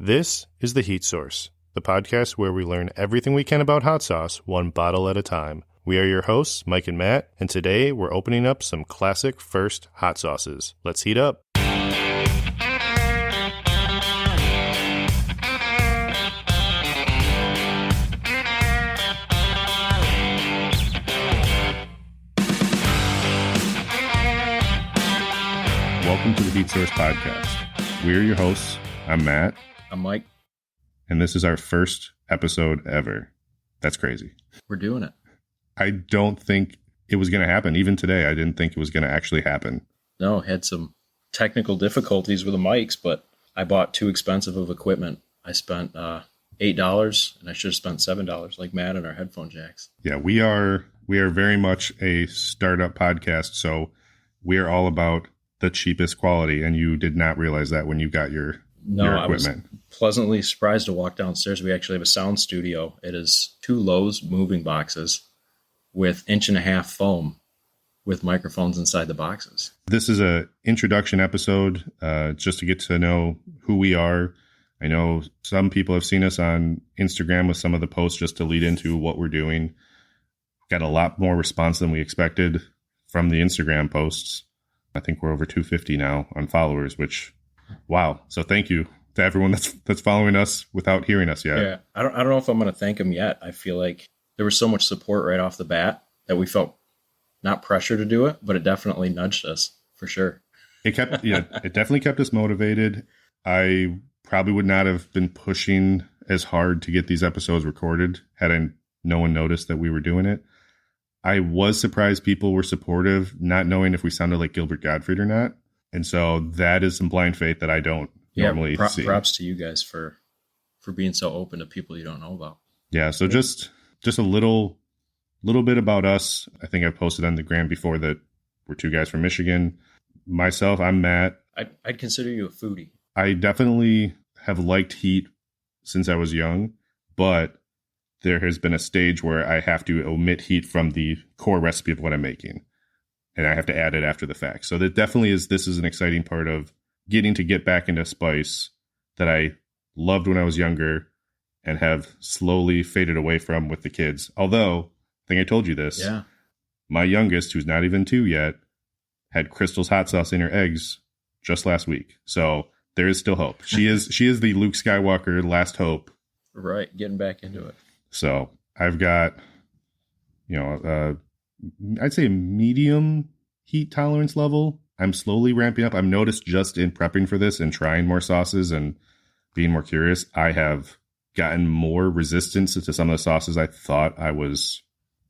This is The Heat Source, the podcast where we learn everything we can about hot sauce, one bottle at a time. We are your hosts, Mike and Matt, and today we're opening up some classic first hot sauces. Let's heat up. Welcome to the Heat Source podcast. We're your hosts. I'm Matt. I'm Mike. And this is our first episode ever. That's crazy. We're doing it. I don't think it was going to happen. Even today, I didn't think it was going to actually happen. No, had some technical difficulties with the mics, but I bought too expensive of equipment. I spent $8 and I should have spent $7 like Matt and our headphone jacks. Yeah, we are very much a startup podcast, so we are all about the cheapest quality, and you did not realize that when you got your equipment. I was pleasantly surprised to walk downstairs. We actually have a sound studio. It is 2 Lowe's moving boxes with 1.5-inch foam with microphones inside the boxes. This is a introduction episode, just to get to know who we are. I know some people have seen us on Instagram with some of the posts just to lead into what we're doing. Got a lot more response than we expected from the Instagram posts. I think we're over 250 now on followers, which, wow. So thank you to everyone that's following us without hearing us yet. Yeah, I don't know if I'm going to thank them yet. I feel like there was so much support right off the bat that we felt not pressure to do it, but it definitely nudged us for sure. It definitely kept us motivated. I probably would not have been pushing as hard to get these episodes recorded had no one noticed that we were doing it. I was surprised people were supportive, not knowing if we sounded like Gilbert Gottfried or not. And so that is some blind faith that I don't normally see. Props to you guys for being so open to people you don't know about. Yeah, so just a little bit about us. I think I posted on the gram before that we're 2 guys from Michigan. Myself, I'm Matt. I'd consider you a foodie. I definitely have liked heat since I was young, but there has been a stage where I have to omit heat from the core recipe of what I'm making, and I have to add it after the fact. So that definitely this is an exciting part of getting to get back into spice that I loved when I was younger and have slowly faded away from with the kids. Although, I think I told you this. Yeah. My youngest, who's not even 2 yet, had Crystal's hot sauce in her eggs just last week. So there is still hope. She is the Luke Skywalker last hope. Right. Getting back into it. So I've got, I'd say a medium heat tolerance level. I'm slowly ramping up. I've noticed just in prepping for this and trying more sauces and being more curious, I have gotten more resistance to some of the sauces I thought I was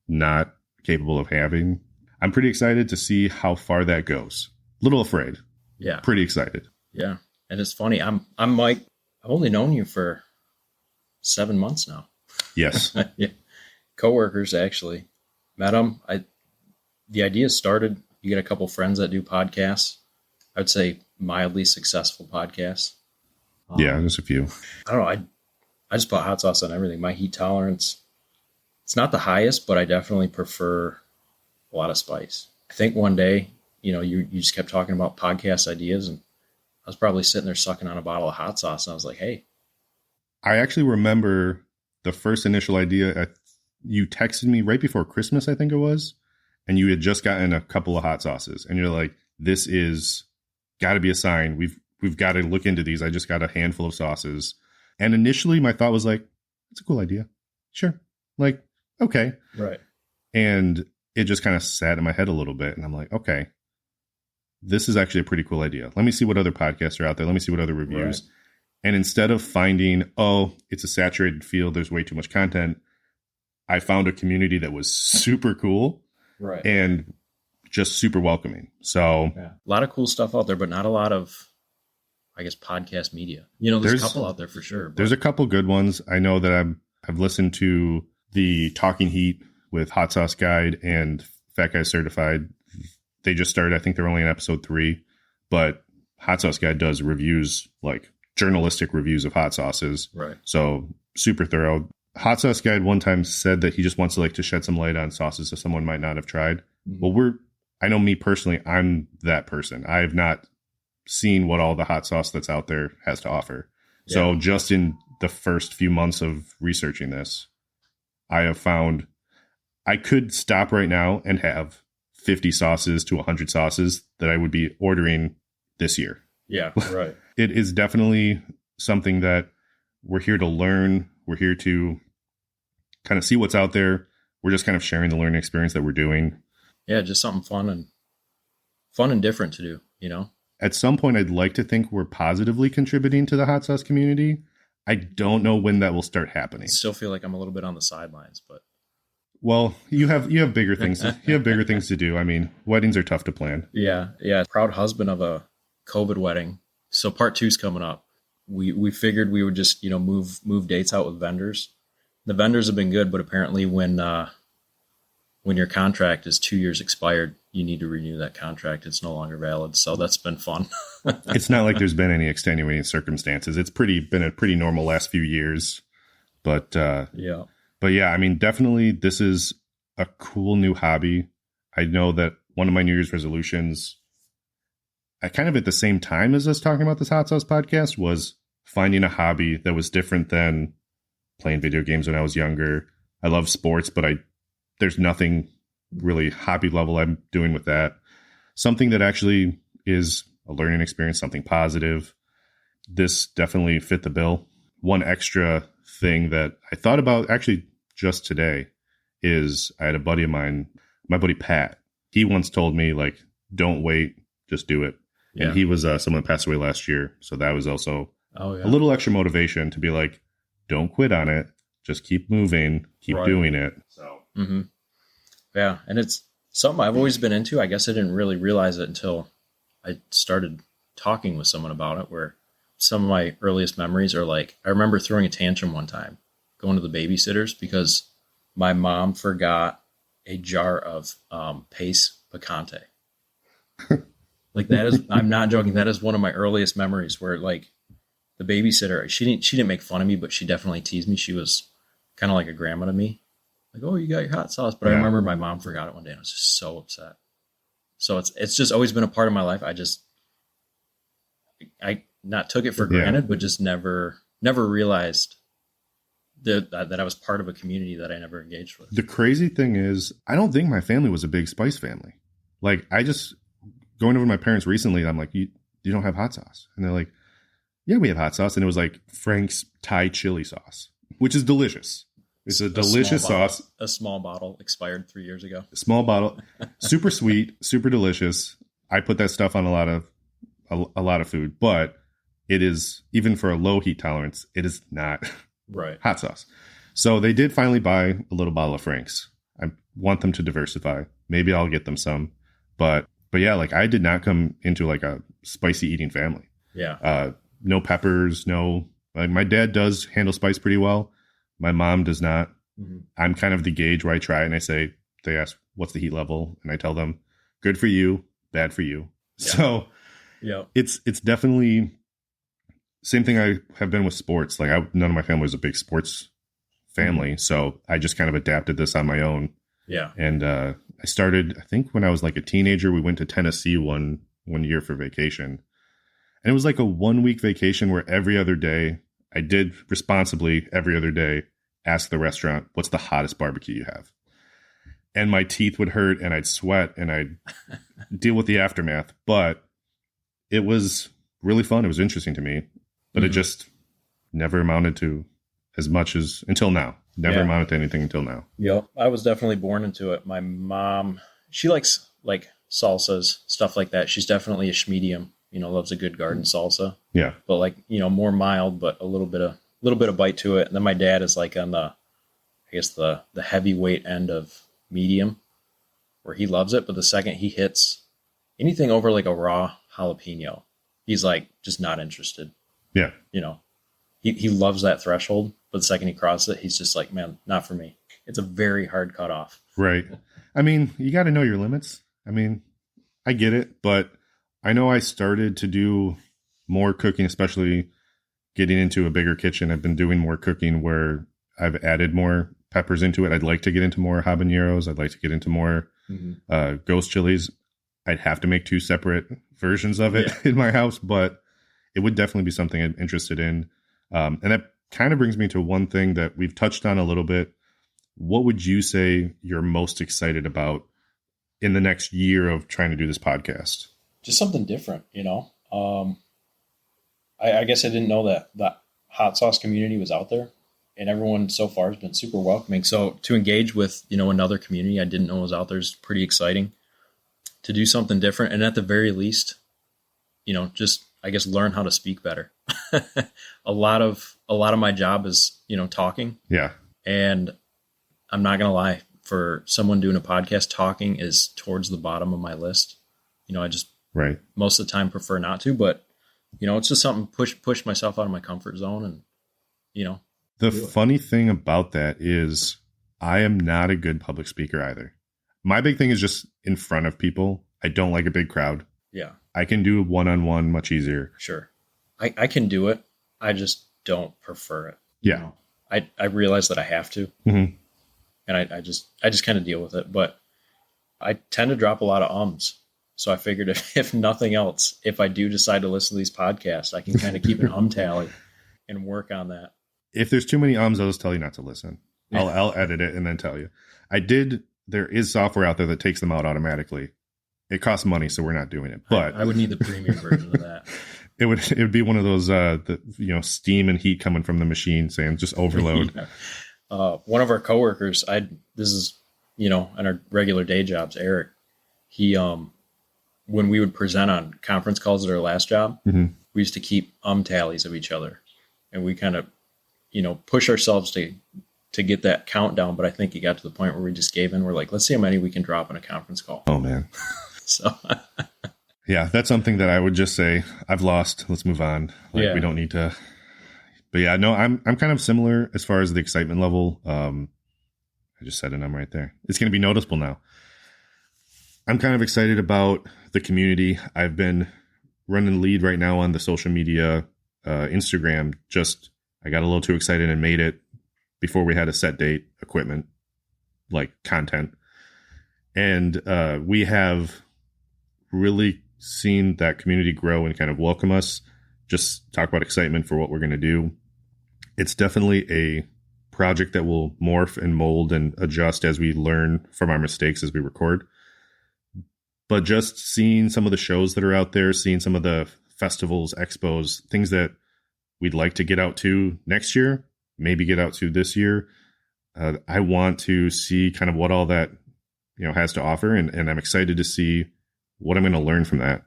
not capable of having. I'm pretty excited to see how far that goes. Little afraid. Yeah. Pretty excited. Yeah. And it's funny. I'm Mike. I've only known you for 7 months now. Yes. Yeah. Coworkers actually met them. The idea started. You get a couple friends that do podcasts. I would say mildly successful podcasts. Yeah, there's a few. I don't know. I just put hot sauce on everything. My heat tolerance, it's not the highest, but I definitely prefer a lot of spice. I think one day, you just kept talking about podcast ideas, and I was probably sitting there sucking on a bottle of hot sauce, and I was like, hey. I actually remember the first initial idea. You texted me right before Christmas, I think it was, and you had just gotten a couple of hot sauces, and you're like, this is got to be a sign. We've got to look into these. I just got a handful of sauces. And initially my thought was like, it's a cool idea. Sure. Like, okay. Right. And it just kind of sat in my head a little bit. And I'm like, okay, this is actually a pretty cool idea. Let me see what other podcasts are out there. Let me see what other reviews. Right. And instead of finding, it's a saturated field, there's way too much content, I found a community that was super cool. Right. And just super welcoming. So yeah. A lot of cool stuff out there, but not a lot of, I guess, podcast media. There's a couple out there for sure. But there's a couple good ones. I know that I've listened to the Talking Heat with Hot Sauce Guide and Fat Guy Certified. They just started. I think they're only in episode 3, but Hot Sauce Guide does reviews, like journalistic reviews of hot sauces. Right. So super thorough. Hot Sauce Guide one time said that he just wants to shed some light on sauces that someone might not have tried. Mm-hmm. Well, I know me personally, I'm that person. I have not seen what all the hot sauce that's out there has to offer. So just in the first few months of researching this, I have found I could stop right now and have 50 sauces to 100 sauces that I would be ordering this year. Yeah, right. It is definitely something that we're here to learn. We're here to kind of see what's out there. We're just kind of sharing the learning experience that we're doing. Yeah, just something fun and different to do, you know? At some point, I'd like to think we're positively contributing to the hot sauce community. I don't know when that will start happening. I still feel like I'm a little bit on the sidelines, but well, you have bigger things. You have bigger things to do. I mean, weddings are tough to plan. Yeah. Proud husband of a COVID wedding. So part 2's coming up. We figured we would just, move dates out with vendors. The vendors have been good, but apparently when your contract is 2 years expired, you need to renew that contract. It's no longer valid. So that's been fun. It's not like there's been any extenuating circumstances. It's been a pretty normal last few years. But yeah. But yeah, I mean, definitely this is a cool new hobby. I know that one of my New Year's resolutions, I kind of at the same time as us talking about this hot sauce podcast, was finding a hobby that was different than playing video games when I was younger. I love sports, but there's nothing really hobby level I'm doing with that. Something that actually is a learning experience, something positive. This definitely fit the bill. One extra thing that I thought about actually just today is I had a buddy of mine, my buddy Pat. He once told me, like, don't wait, just do it. Yeah. And he was someone that passed away last year. So that was also a little extra motivation to be like, don't quit on it. Just keep moving, keep doing it. So, yeah. And it's something I've always been into. I guess I didn't really realize it until I started talking with someone about it, where some of my earliest memories are like, I remember throwing a tantrum one time, going to the babysitters because my mom forgot a jar of Pace Picante. Like that is, I'm not joking. That is one of my earliest memories where like the babysitter, she didn't make fun of me, but she definitely teased me. She was kind of like a grandma to me. Like, oh, you got your hot sauce. But I remember my mom forgot it one day and I was just so upset. So it's just always been a part of my life. I not took it for granted, but just never realized that I was part of a community that I never engaged with. The crazy thing is, I don't think my family was a big spice family. Like, I just, going over to my parents recently, I'm like, you don't have hot sauce? And they're like, yeah, we have hot sauce. And it was like Frank's Thai chili sauce, which is delicious. It's a delicious sauce. A small bottle expired 3 years ago. A small bottle, super sweet, super delicious. I put that stuff on a lot of food, but it is, even for a low heat tolerance, it is not hot sauce. So they did finally buy a little bottle of Frank's. I want them to diversify. Maybe I'll get them some, but yeah, like I did not come into like a spicy eating family. Yeah. No peppers, like my dad does handle spice pretty well. My mom does not. Mm-hmm. I'm kind of the gauge where I try and they ask, what's the heat level? And I tell them, good for you, bad for you. Yeah. So it's definitely same thing I have been with sports. Like none of my family was a big sports family. Mm-hmm. So I just kind of adapted this on my own. Yeah. And I started, I think when I was like a teenager, we went to Tennessee one year for vacation. And it was like a 1 week vacation where every other day, I did responsibly every other day ask the restaurant, what's the hottest barbecue you have? And my teeth would hurt and I'd sweat and I'd deal with the aftermath. But it was really fun. It was interesting to me, but it just never amounted to as much as until now. Never amounted to anything until now. Yep. I was definitely born into it. My mom, she likes like salsas, stuff like that. She's definitely a schmedium. Loves a good garden salsa. Yeah. But like, more mild, but a little bit of bite to it. And then my dad is like on the heavyweight end of medium where he loves it. But the second he hits anything over like a raw jalapeno, he's like just not interested. Yeah. He loves that threshold, but the second he crosses it, he's just like, man, not for me. It's a very hard cutoff. Right. I mean, you got to know your limits. I mean, I get it, but I know I started to do more cooking, especially getting into a bigger kitchen. I've been doing more cooking where I've added more peppers into it. I'd like to get into more habaneros. I'd like to get into more ghost chilies. I'd have to make 2 separate versions of it in my house, but it would definitely be something I'm interested in. And that kind of brings me to one thing that we've touched on a little bit. What would you say you're most excited about in the next year of trying to do this podcast? Just something different, you know. I guess I didn't know that the hot sauce community was out there, and everyone so far has been super welcoming. So to engage with, you know, another community I didn't know was out there is pretty exciting. To do something different, and at the very least, you know, just I guess learn how to speak better. a lot of my job is, you know, talking. Yeah. And I'm not gonna lie, for someone doing a podcast, talking is towards the bottom of my list. You know, I just Right. most of the time prefer not to, but you know, it's just something push myself out of my comfort zone, and you know. The funny thing about that is I am not a good public speaker either. My big thing is just in front of people. I don't like a big crowd. Yeah, I can do one-on-one much easier. sure. I can do it. I just don't prefer it. Yeah. You know? I realize that I have to, Mm-hmm. and I just kind of deal with it. But I tend to drop a lot of ums. So I figured if nothing else, if I do decide to listen to these podcasts, I can kind of keep an tally and work on that. If there's too many I'll just tell you not to listen. I'll edit it and then tell you. There is software out there that takes them out automatically. It costs money, so we're not doing it. But I would need the premium version of that. It would be one of those steam and heat coming from the machine saying just overload. Yeah. One of our coworkers, this is, you know, on our regular day jobs, Eric, he when we would present on conference calls at our last job, Mm-hmm. we used to keep tallies of each other, and we kind of, you know, push ourselves to get that countdown. But I think it got to the point where we just gave in. We're like, let's see how many we can drop in a conference call. Oh man. So yeah, that's something that I would just say, I've lost. Let's move on. We don't need to. But yeah, no, I'm kind of similar as far as the excitement level. I just said a number right there. It's going to be noticeable now. I'm kind of excited about the community. I've been running lead right now on the social media, Instagram. I got a little too excited and made it before we had a set date, equipment, like content. And we have really seen that community grow and kind of welcome us. Just talk about excitement for what we're going to do. It's definitely a project that will morph and mold and adjust as we learn from our mistakes as we record. But just seeing some of the shows that are out there, seeing some of the festivals, expos, things that we'd like to get out to next year, maybe get out to this year. I want to see kind of what all that, you know, has to offer. And I'm excited to see what I'm going to learn from that.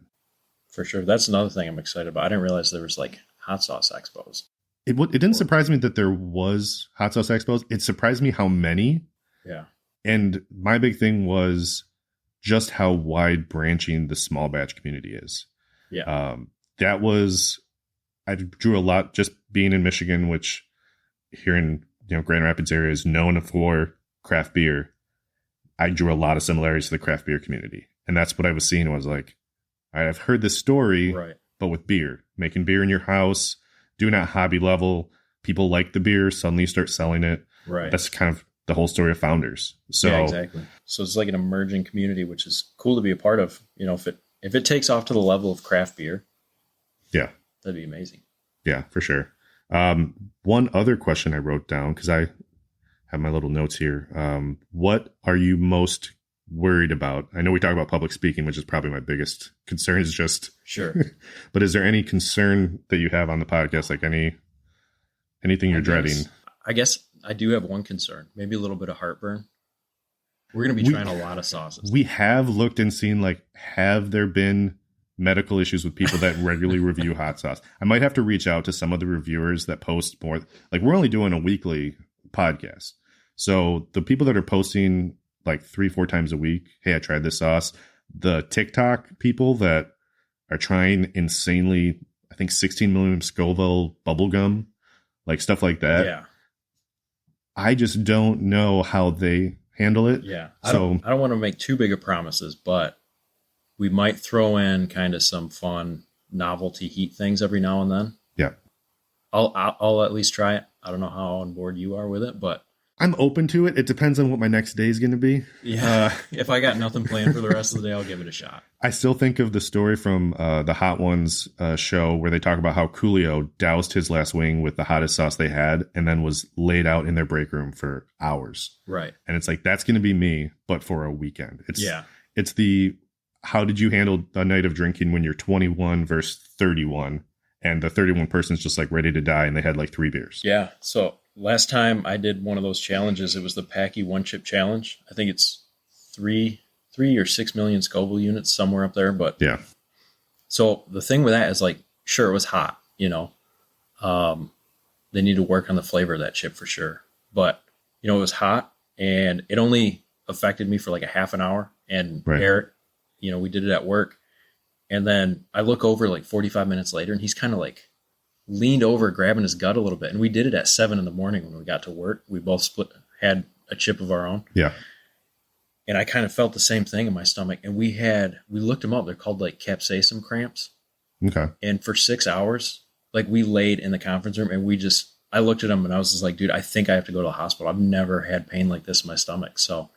for sure, that's another thing I'm excited about. I didn't realize there was like hot sauce expos. It didn't surprise me that there was hot sauce expos. It surprised me how many. Yeah. And my big thing was just how wide branching the small batch community is. Yeah. I drew a lot just being in Michigan, which here in, you know, Grand Rapids area is known for craft beer. I drew a lot of similarities to the craft beer community. And that's what I was seeing. Was like, all right, I've heard this story, Right. but with beer, making beer in your house, doing it at hobby level. People like the beer, suddenly you start selling it. Right. That's kind of the whole story of Founders. So yeah, exactly. So it's like an emerging community, which is cool to be a part of. You know, if it takes off to the level of craft beer, yeah, that'd be amazing. Yeah, for sure. One other question I wrote down, because I have my little notes here. What are you most worried about? I know we talk about public speaking, which is probably my biggest concern, is just Sure. But is there any concern that you have on the podcast? Like anything you're dreading? I guess I do have one concern, maybe a little bit of heartburn. We're going to be trying a lot of sauces. We have looked and seen, like, have there been medical issues with people that regularly review hot sauce? I might have to reach out to some of the reviewers that post more. Like, we're only doing a weekly podcast. So the people that are posting like 3-4 times a week, hey, I tried this sauce. The TikTok people that are trying insanely, I think 16 million Scoville bubblegum, like stuff like that. Yeah. I just don't know how they handle it. Yeah. I don't want to make too big of promises, but we might throw in kind of some fun novelty heat things every now and then. Yeah. I'll at least try it. I don't know how on board you are with it, but I'm open to it. It depends on what my next day is going to be. Yeah. If I got nothing planned for the rest of the day, I'll give it a shot. I still think of the story from the Hot Ones show where they talk about how Coolio doused his last wing with the hottest sauce they had and then was laid out in their break room for hours. Right. And it's like, that's going to be me, but for a weekend. It's the, how did you handle a night of drinking when you're 21 versus 31 and the 31 person's just like ready to die and they had like 3 beers? Yeah. So last time I did one of those challenges, it was the Packy One Chip Challenge. I think it's 3 or 6 million Scoville units, somewhere up there. But yeah. So the thing with that is, like, sure, it was hot, you know. They need to work on the flavor of that chip for sure. But, you know, it was hot and it only affected me for like a half an hour. And right. Eric, you know, we did it at work. And then I look over like 45 minutes later and he's kind of like leaned over, grabbing his gut a little bit. And we did it at 7 a.m. when we got to work. We both had a chip of our own. Yeah. And I kind of felt the same thing in my stomach. And we looked them up. They're called like capsaicin cramps. Okay. And for 6 hours, like, we laid in the conference room and I looked at him and I was just like, dude, I think I have to go to the hospital. I've never had pain like this in my stomach. So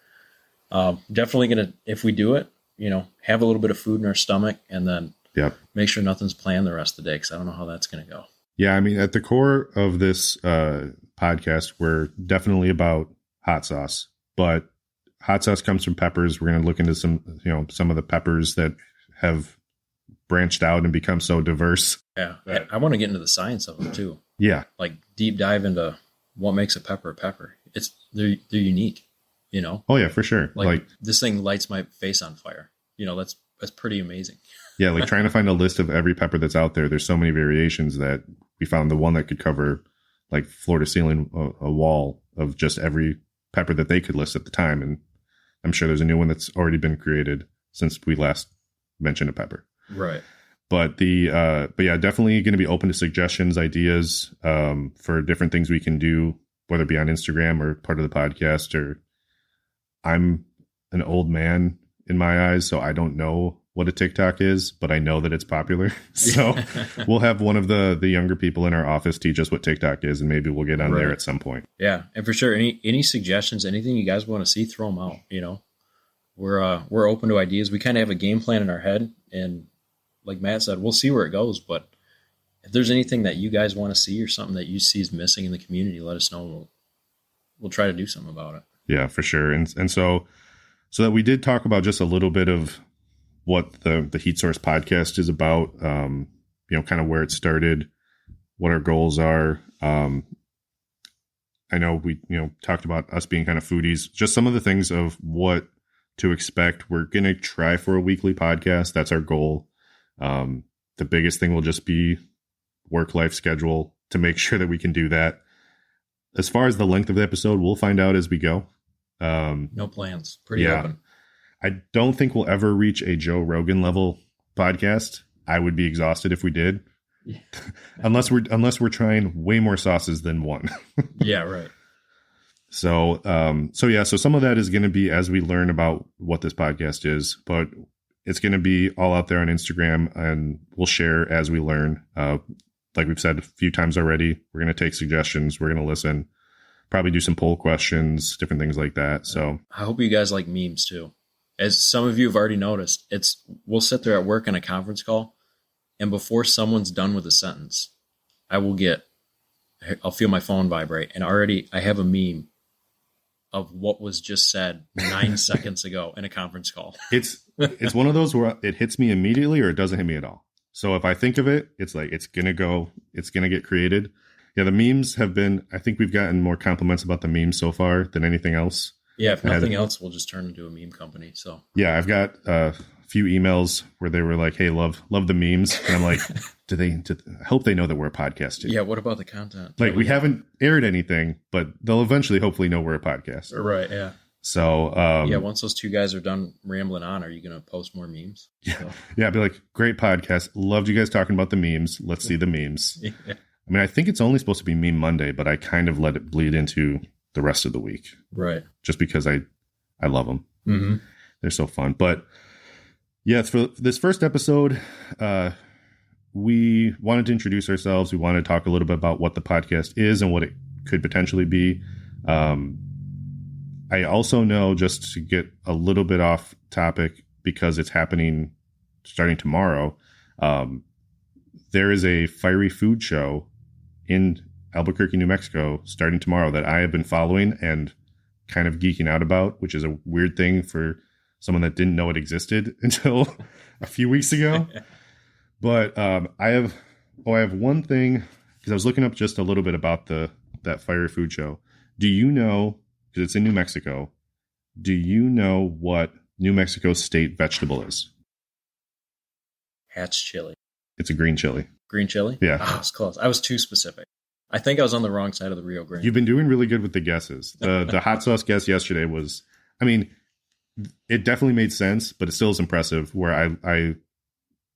definitely going to, if we do it, you know, have a little bit of food in our stomach and then make sure nothing's planned the rest of the day, because I don't know how that's going to go. Yeah. I mean, at the core of this podcast, we're definitely about hot sauce, but hot sauce comes from peppers. We're going to look into some of the peppers that have branched out and become so diverse. Yeah. I want to get into the science of them too. Yeah. Like, deep dive into what makes a pepper a pepper. They're unique, you know? Oh yeah, for sure. Like this thing lights my face on fire. You know, that's pretty amazing. Yeah. Like trying to find a list of every pepper that's out there. There's so many variations that we found the one that could cover like floor to ceiling, a wall of just every pepper that they could list at the time. And I'm sure there's a new one that's already been created since we last mentioned a pepper. Right. But yeah, definitely going to be open to suggestions, ideas for different things we can do, whether it be on Instagram or part of the podcast. Or I'm an old man in my eyes, so I don't know what a TikTok is, but I know that it's popular. So we'll have one of the younger people in our office teach us what TikTok is, and maybe we'll get on there at some point. Yeah, and for sure, any suggestions, anything you guys want to see, throw them out. You know, we're open to ideas. We kind of have a game plan in our head, and like Matt said, we'll see where it goes. But if there's anything that you guys want to see or something that you see is missing in the community, let us know. We'll try to do something about it. Yeah, for sure. And so that we did talk about just a little bit of what the Heat Source podcast is about, you know, kind of where it started, what our goals are. I know we, you know, talked about us being kind of foodies, just some of the things of what to expect. We're going to try for a weekly podcast. That's our goal. The biggest thing will just be work-life schedule to make sure that we can do that. As far as the length of the episode, we'll find out as we go. No plans. Pretty open. I don't think we'll ever reach a Joe Rogan level podcast. I would be exhausted if we did. Yeah. unless we're trying way more sauces than one. Yeah, right. So some of that is going to be as we learn about what this podcast is, but it's going to be all out there on Instagram, and we'll share as we learn. Like we've said a few times already, we're going to take suggestions. We're going to listen, probably do some poll questions, different things like that. So I hope you guys like memes too. As some of you have already noticed, we'll sit there at work on a conference call, and before someone's done with a sentence, I'll feel my phone vibrate, and already I have a meme of what was just said 9 seconds ago in a conference call. It's one of those where it hits me immediately or it doesn't hit me at all. So if I think of it, it's like, it's going to get created. Yeah. The memes have been, I think we've gotten more compliments about the memes so far than anything else. Yeah. If nothing else, we'll just turn into a meme company. So yeah, I've got a few emails where they were like, hey, love the memes. And I'm like, I hope they know that we're a podcast too. Yeah. What about the content? Like, we haven't aired anything, but they'll eventually hopefully know we're a podcast. Right. Yeah. So, once those two guys are done rambling on, are you going to post more memes? Yeah. So. Yeah. I'd be like, great podcast. Loved you guys talking about the memes. Let's see the memes. Yeah. I mean, I think it's only supposed to be Meme Monday, but I kind of let it bleed into the rest of the week. Right. Just because I love them. Mm-hmm. They're so fun. But yeah, for this first episode, we wanted to introduce ourselves. We wanted to talk a little bit about what the podcast is and what it could potentially be. I also know, just to get a little bit off topic, because it's happening starting tomorrow, there is a fiery food show in Albuquerque, New Mexico, starting tomorrow that I have been following and kind of geeking out about, which is a weird thing for someone that didn't know it existed until a few weeks ago. But I have one thing, because I was looking up just a little bit about that fiery food show. Do you know, because it's in New Mexico, do you know what New Mexico state vegetable is? Hatch chili. It's a green chili. Green chili? Yeah. Oh, I was close. I was too specific. I think I was on the wrong side of the Rio Grande. You've been doing really good with the guesses. The hot sauce guess yesterday was, I mean, it definitely made sense, but it still is impressive. Where I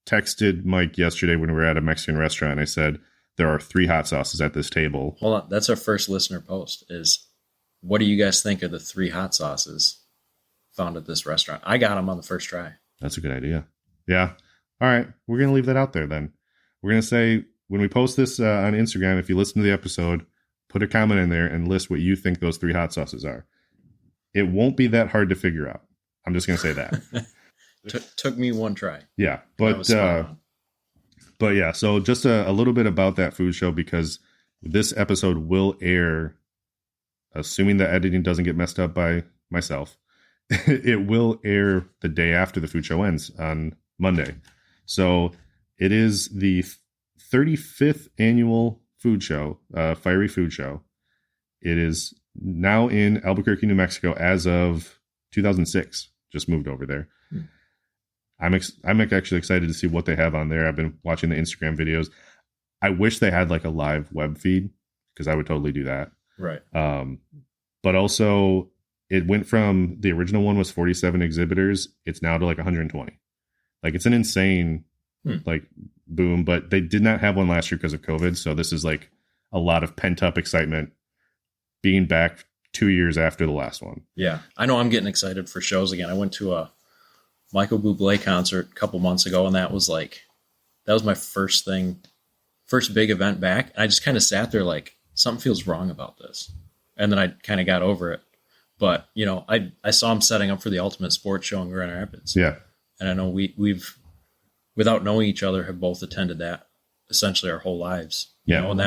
texted Mike yesterday when we were at a Mexican restaurant. I said, there are 3 hot sauces at this table. Hold on. That's our first listener post is, what do you guys think are the 3 hot sauces found at this restaurant? I got them on the first try. That's a good idea. Yeah. All right. We're going to leave that out there then. We're going to say, when we post this on Instagram, if you listen to the episode, put a comment in there and list what you think those 3 hot sauces are. It won't be that hard to figure out. I'm just going to say that. Took me one try. Yeah. But yeah, so just a little bit about that food show, because this episode will air, assuming the editing doesn't get messed up by myself, it will air the day after the food show ends on Monday. So it is the 35th annual food show, fiery food show. It is now in Albuquerque, New Mexico as of 2006. Just moved over there. I'm actually excited to see what they have on there. I've been watching the Instagram videos. I wish they had like a live web feed, because I would totally do that. Right. But also, it went from, the original one was 47 exhibitors. It's now to like 120. Like, it's an insane like boom, but they did not have one last year because of COVID. So this is like a lot of pent up excitement being back 2 years after the last one. Yeah. I know I'm getting excited for shows again. I went to a Michael Bublé concert a couple months ago, and that was my first big event back. I just kind of sat there like, something feels wrong about this. And then I kind of got over it. But, you know, I saw him setting up for the Ultimate Sports Show in Grand Rapids. Yeah. And I know we've, without knowing each other, have both attended that essentially our whole lives. You know, and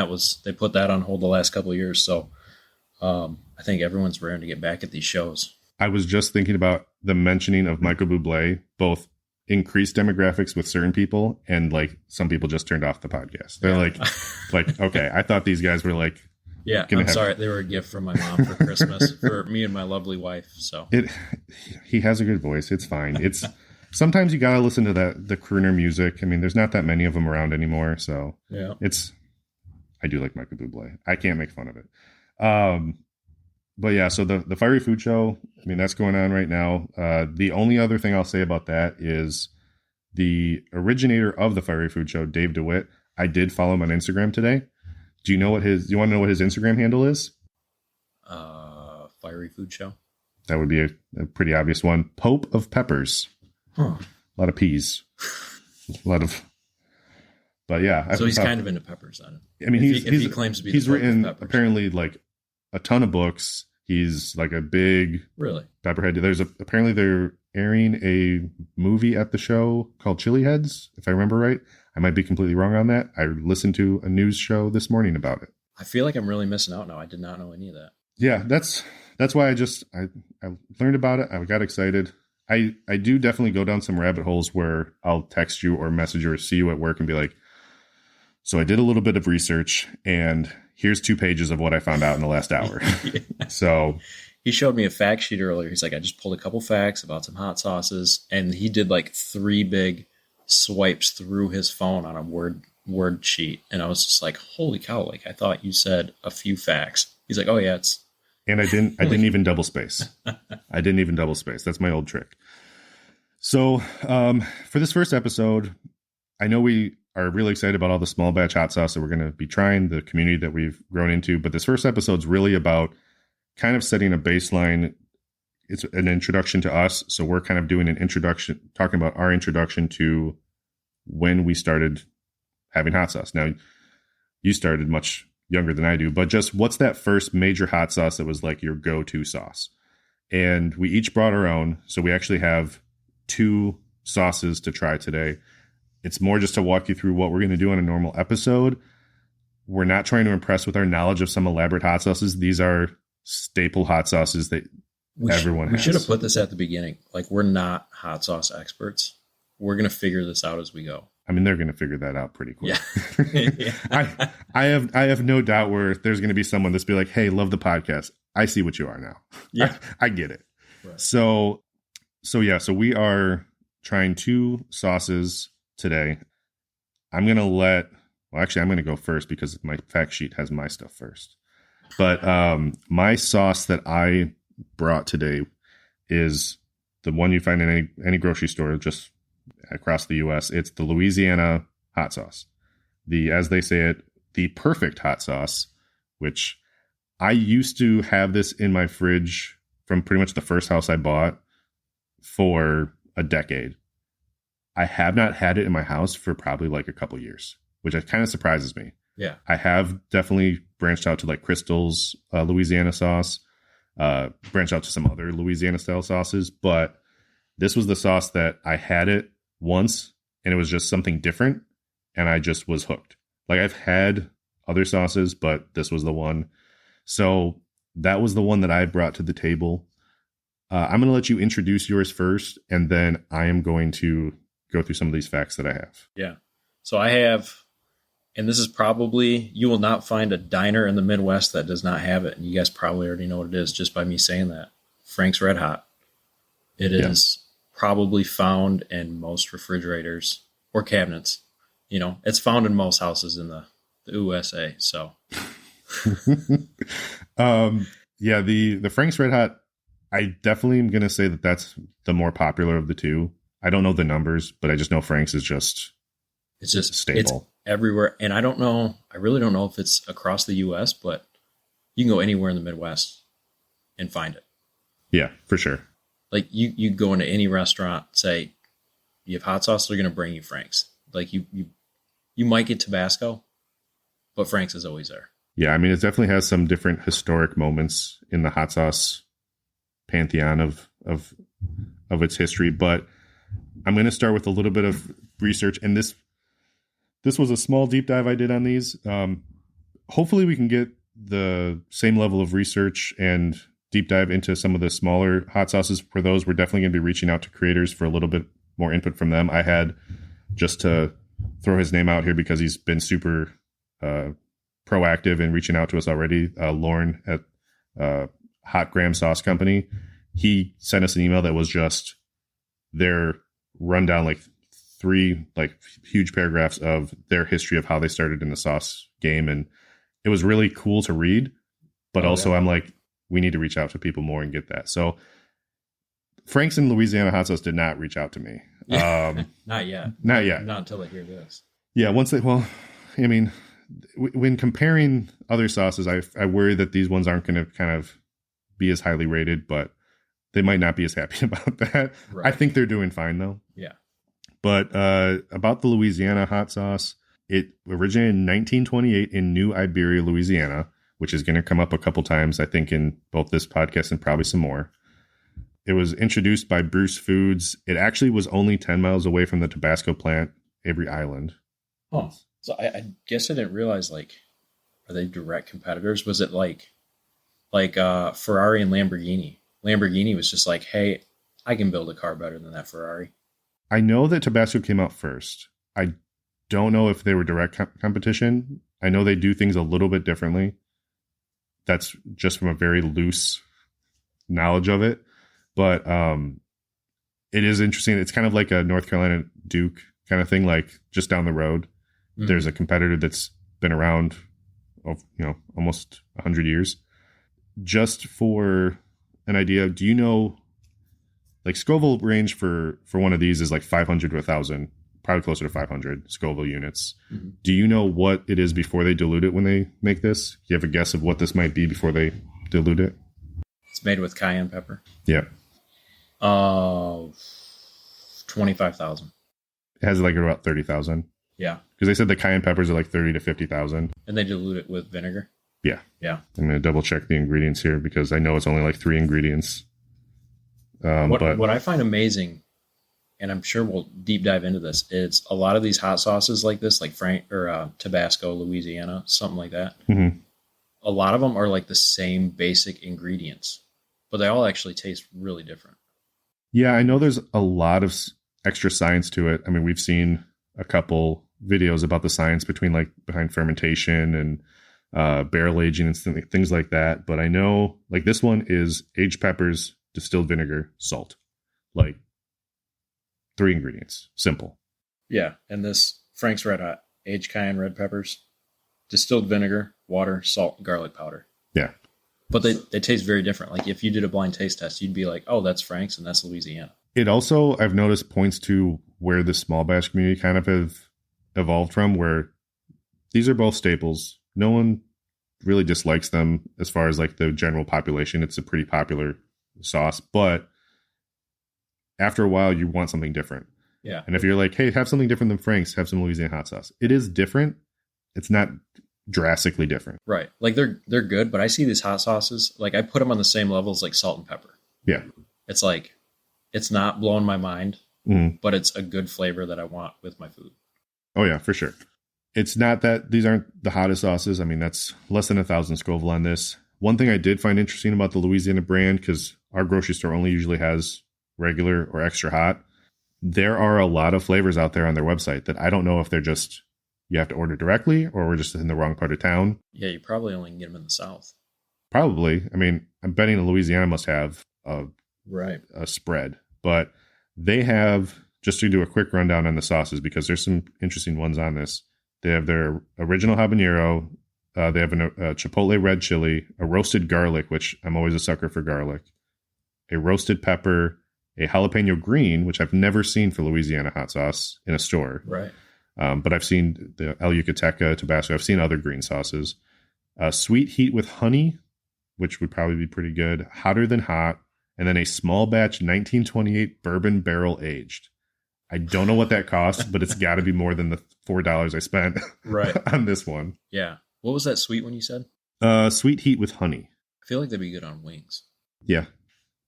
they put that on hold the last couple of years. So I think everyone's raring to get back at these shows. I was just thinking about the mentioning of Michael Bublé, both increased demographics with certain people, and like some people just turned off the podcast. They're like, okay, I thought these guys were like, yeah, I'm sorry. They were a gift from my mom for Christmas for me and my lovely wife. So he has a good voice. It's fine. It's sometimes you gotta listen to the crooner music. I mean, there's not that many of them around anymore. So yeah, I do like Michael Bublé. I can't make fun of it. But yeah, so the fiery food show, I mean, that's going on right now. The only other thing I'll say about that is the originator of the fiery food show, Dave DeWitt. I did follow him on Instagram today. Do you want to know what his Instagram handle is? Fiery food show. That would be a pretty obvious one. Pope of Peppers. Huh. A lot of peas. But yeah. So he's kind of into peppers then. I mean, he claims to be. He's written apparently like a ton of books. He's like a big pepperhead. Apparently they're airing a movie at the show called Chili Heads, if I remember right. I might be completely wrong on that. I listened to a news show this morning about it. I feel like I'm really missing out now. I did not know any of that. Yeah, that's why I learned about it. I got excited. I do definitely go down some rabbit holes where I'll text you or message you or see you at work and be like, so I did a little bit of research and here's 2 pages of what I found out in the last hour. Yeah. So he showed me a fact sheet earlier. He's like, I just pulled a couple facts about some hot sauces, and he did like 3 big swipes through his phone on a word sheet. And I was just like, holy cow. Like, I thought you said a few facts. He's like, oh yeah, it's. And I didn't even double space. I didn't even double space. That's my old trick. So for this first episode, I know we are really excited about all the small batch hot sauce that we're going to be trying, the community that we've grown into. But this first episode is really about kind of setting a baseline. It's an introduction to us. So we're kind of doing an introduction, talking about our introduction to when we started having hot sauce. Now, you started much younger than I do, but just what's that first major hot sauce that was like your go-to sauce? and we each brought our own. So we actually have 2 sauces to try today. It's more just to walk you through what we're going to do on a normal episode. We're not trying to impress with our knowledge of some elaborate hot sauces. These are staple hot sauces that everyone has. We should have put this at the beginning. Like, we're not hot sauce experts. We're going to figure this out as we go. I mean, they're going to figure that out pretty quick. Yeah. I have no doubt where there's going to be someone that's be like, hey, love the podcast. I see what you are now. Yeah. I get it. Right. So we are trying 2 sauces today. I'm going to go first because my fact sheet has my stuff first. But my sauce that I brought today is the one you find in any grocery store just across the U.S. It's the Louisiana hot sauce. As they say it, the perfect hot sauce, which I used to have this in my fridge from pretty much the first house I bought for a decade. I have not had it in my house for probably like a couple years, which kind of surprises me. Yeah. I have definitely branched out to like Crystal's Louisiana sauce, branched out to some other Louisiana style sauces, but this was the sauce that I had it once and it was just something different and I just was hooked. Like, I've had other sauces, but this was the one. So that was the one that I brought to the table. I'm going to let you introduce yours first, and then I am going to go through some of these facts that I have. Yeah. So I have, and this is probably, you will not find a diner in the Midwest that does not have it. And you guys probably already know what it is just by me saying that. Frank's Red Hot. It is probably found in most refrigerators or cabinets. You know, it's found in most houses in the USA. So, the Frank's Red Hot, I definitely am going to say that that's the more popular of the 2. I don't know the numbers, but I just know Frank's is just, it's just staple. It's everywhere. And I really don't know if it's across the US, but you can go anywhere in the Midwest and find it. Yeah, for sure. Like, you go into any restaurant, say you have hot sauce, they're going to bring you Frank's. Like, you might get Tabasco, but Frank's is always there. Yeah, I mean, it definitely has some different historic moments in the hot sauce pantheon of its history. But I'm going to start with a little bit of research, and this was a small deep dive I did on these. Hopefully, we can get the same level of research and deep dive into some of the smaller hot sauces. For those, we're definitely going to be reaching out to creators for a little bit more input from them. I had, just to throw his name out here because he's been super proactive in reaching out to us already, Lauren at Hot Graham Sauce Company. He sent us an email that was just their rundown, like 3 like huge paragraphs of their history of how they started in the sauce game. And it was really cool to read, but I'm like, we need to reach out to people more and get that. So Frank's and Louisiana hot sauce did not reach out to me. Not yet. Not yet. Not until I hear this. Yeah. When comparing other sauces, I worry that these ones aren't going to kind of be as highly rated, but they might not be as happy about that. Right. I think they're doing fine though. Yeah. But about the Louisiana hot sauce, it originated in 1928 in New Iberia, Louisiana, which is going to come up a couple times, I think, in both this podcast and probably some more. It was introduced by Bruce Foods. It actually was only 10 miles away from the Tabasco plant, Avery Island. Oh, so I guess I didn't realize, like, are they direct competitors? Was it like Ferrari and Lamborghini? Lamborghini was just like, hey, I can build a car better than that Ferrari. I know that Tabasco came out first. I don't know if they were direct competition. I know they do things a little bit differently. That's just from a very loose knowledge of it. But it is interesting. It's kind of like a North Carolina Duke kind of thing, like just down the road. Mm-hmm. There's a competitor that's been around, almost 100 years. Just for an idea, do you know, like Scoville range for one of these is like 500 to 1,000, probably closer to 500 Scoville units. Mm-hmm. Do you know what it is before they dilute it when they make this? Do you have a guess of what this might be before they dilute it? It's made with cayenne pepper. Yeah. 25,000. It has like about 30,000. Yeah. Because they said the cayenne peppers are like 30 to 50,000. And they dilute it with vinegar. Yeah. Yeah. I'm going to double check the ingredients here because I know it's only like 3 ingredients. What I find amazing, and I'm sure we'll deep dive into this, is a lot of these hot sauces like this, like Tabasco, Louisiana, something like that. Mhm. A lot of them are like the same basic ingredients, but they all actually taste really different. Yeah, I know there's a lot of extra science to it. I mean, we've seen a couple videos about the science behind fermentation and barrel aging and things like that. But I know like this one is aged peppers, distilled vinegar, salt, like 3 ingredients, simple. Yeah, and this Frank's Red Hot, aged cayenne red peppers, distilled vinegar, water, salt, garlic powder. Yeah. But they taste very different. Like if you did a blind taste test, you'd be like, oh, that's Frank's and that's Louisiana. It also, I've noticed, points to where the small batch community kind of have evolved from, where these are both staples. No one really dislikes them as far as like the general population. It's a pretty popular sauce, but after a while you want something different. Yeah. And if you're like, hey, have something different than Frank's, have some Louisiana hot sauce. It is different. It's not drastically different. Right. Like they're good, but I see these hot sauces, like I put them on the same level as like salt and pepper. Yeah. It's like, it's not blowing my mind, but it's a good flavor that I want with my food. Oh yeah, for sure. It's not that these aren't the hottest sauces. I mean, that's less than 1,000 Scoville on this. One thing I did find interesting about the Louisiana brand, because our grocery store only usually has regular or extra hot, there are a lot of flavors out there on their website that I don't know if they're just, you have to order directly or we're just in the wrong part of town. Yeah, you probably only can get them in the South. Probably. I mean, I'm betting Louisiana must have a spread, but they have, just to do a quick rundown on the sauces, because there's some interesting ones on this. They have their original habanero. They have a chipotle red chili, a roasted garlic, which I'm always a sucker for garlic, a roasted pepper, a jalapeno green, which I've never seen for Louisiana hot sauce in a store. Right. But I've seen the El Yucateca, Tabasco. I've seen other green sauces. Sweet heat with honey, which would probably be pretty good. Hotter than hot. And then a small batch 1928 bourbon barrel aged. I don't know what that costs, but it's got to be more than the $4 I spent on this one. Yeah. What was that sweet one you said? Sweet heat with honey. I feel like they'd be good on wings. Yeah.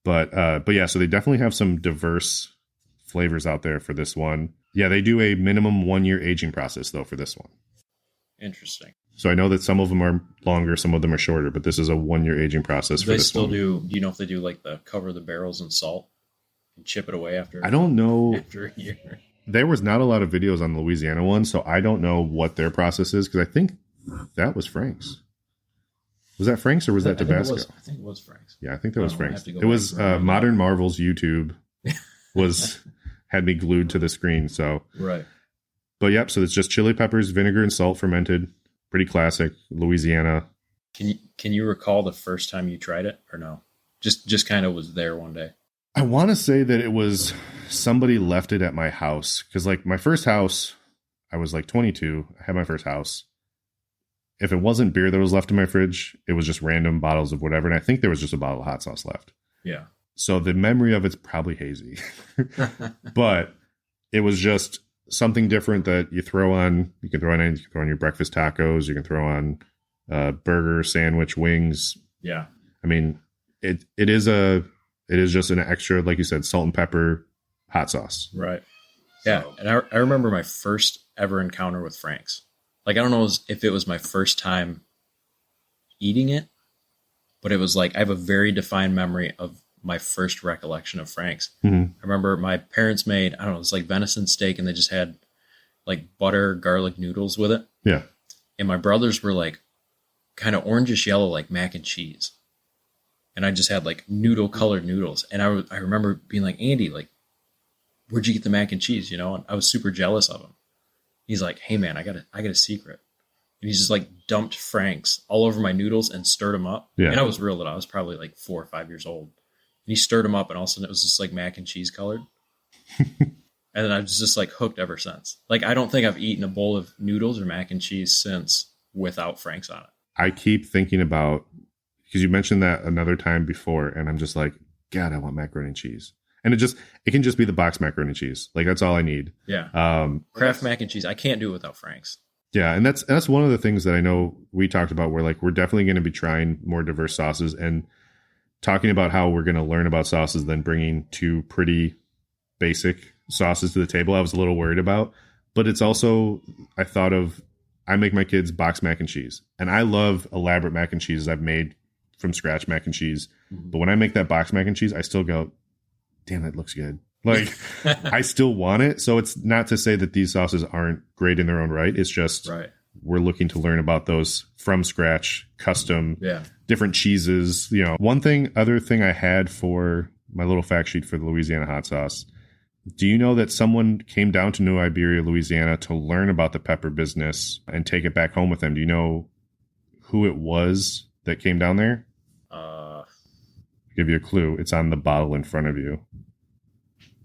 But yeah, so they definitely have some diverse flavors out there for this one. Yeah, they do a minimum 1-year aging process, though, for this one. Interesting. So I know that some of them are longer, some of them are shorter, but this is a 1-year aging process for this one. Do you know if they do like the cover the barrels in salt and chip it away after? I don't know. After a year. There was not a lot of videos on the Louisiana one, so I don't know what their process is, because I think that was Frank's. Was that Frank's or was that Tabasco? I think it was Frank's. Yeah, I think that was Frank's. It was Modern Marvel's YouTube had me glued to the screen. So right. But yep, so it's just chili peppers, vinegar, and salt fermented. Pretty classic Louisiana. Can you recall the first time you tried it or no? Just kind of was there one day. I want to say that it was somebody left it at my house, because like my first house, I was like 22. I had my first house. If it wasn't beer that was left in my fridge, it was just random bottles of whatever. And I think there was just a bottle of hot sauce left. Yeah. So the memory of it's probably hazy. But it was just something different that you throw on. You can throw on anything. You can throw on your breakfast tacos. You can throw on burger, sandwich, wings. Yeah. I mean, it is just an extra, like you said, salt and pepper hot sauce. Right. Yeah. So. And I remember my first ever encounter with Frank's. Like, I don't know if it was my first time eating it, but it was like, I have a very defined memory of my first recollection of Frank's. Mm-hmm. I remember my parents made, I don't know, it was like venison steak, and they just had like butter, garlic noodles with it. Yeah. And my brothers were like kind of orangish yellow, like mac and cheese. And I just had like noodle colored noodles. And I remember being like, Andy, like, where'd you get the mac and cheese? You know, and I was super jealous of him. He's like, hey man, I got a secret. And he's just like dumped Frank's all over my noodles and stirred them up. Yeah. And I was real little. I was probably like 4 or 5 years old. And he stirred them up, and all of a sudden it was just like mac and cheese colored. And then I was just like hooked ever since. Like, I don't think I've eaten a bowl of noodles or mac and cheese since without Frank's on it. I keep thinking about, because you mentioned that another time before, and I'm just like, God, I want macaroni and cheese. And it can just be the box macaroni and cheese. Like, that's all I need. Yeah. Kraft mac and cheese. I can't do it without Frank's. Yeah. And that's one of the things that I know we talked about, where like, we're definitely going to be trying more diverse sauces. And talking about how we're going to learn about sauces, then bringing two pretty basic sauces to the table, I was a little worried about. But it's also, I thought of, I make my kids box mac and cheese. And I love elaborate mac and cheese. I've made from scratch mac and cheese. But when I make that box mac and cheese, I still go, damn, that looks good. Like, I still want it. So it's not to say that these sauces aren't great in their own right. It's just we're looking to learn about those from scratch, custom, different cheeses. You know, other thing I had for my little fact sheet for the Louisiana hot sauce. Do you know that someone came down to New Iberia, Louisiana to learn about the pepper business and take it back home with them? Do you know who it was that came down there? Give you a clue. It's on the bottle in front of you.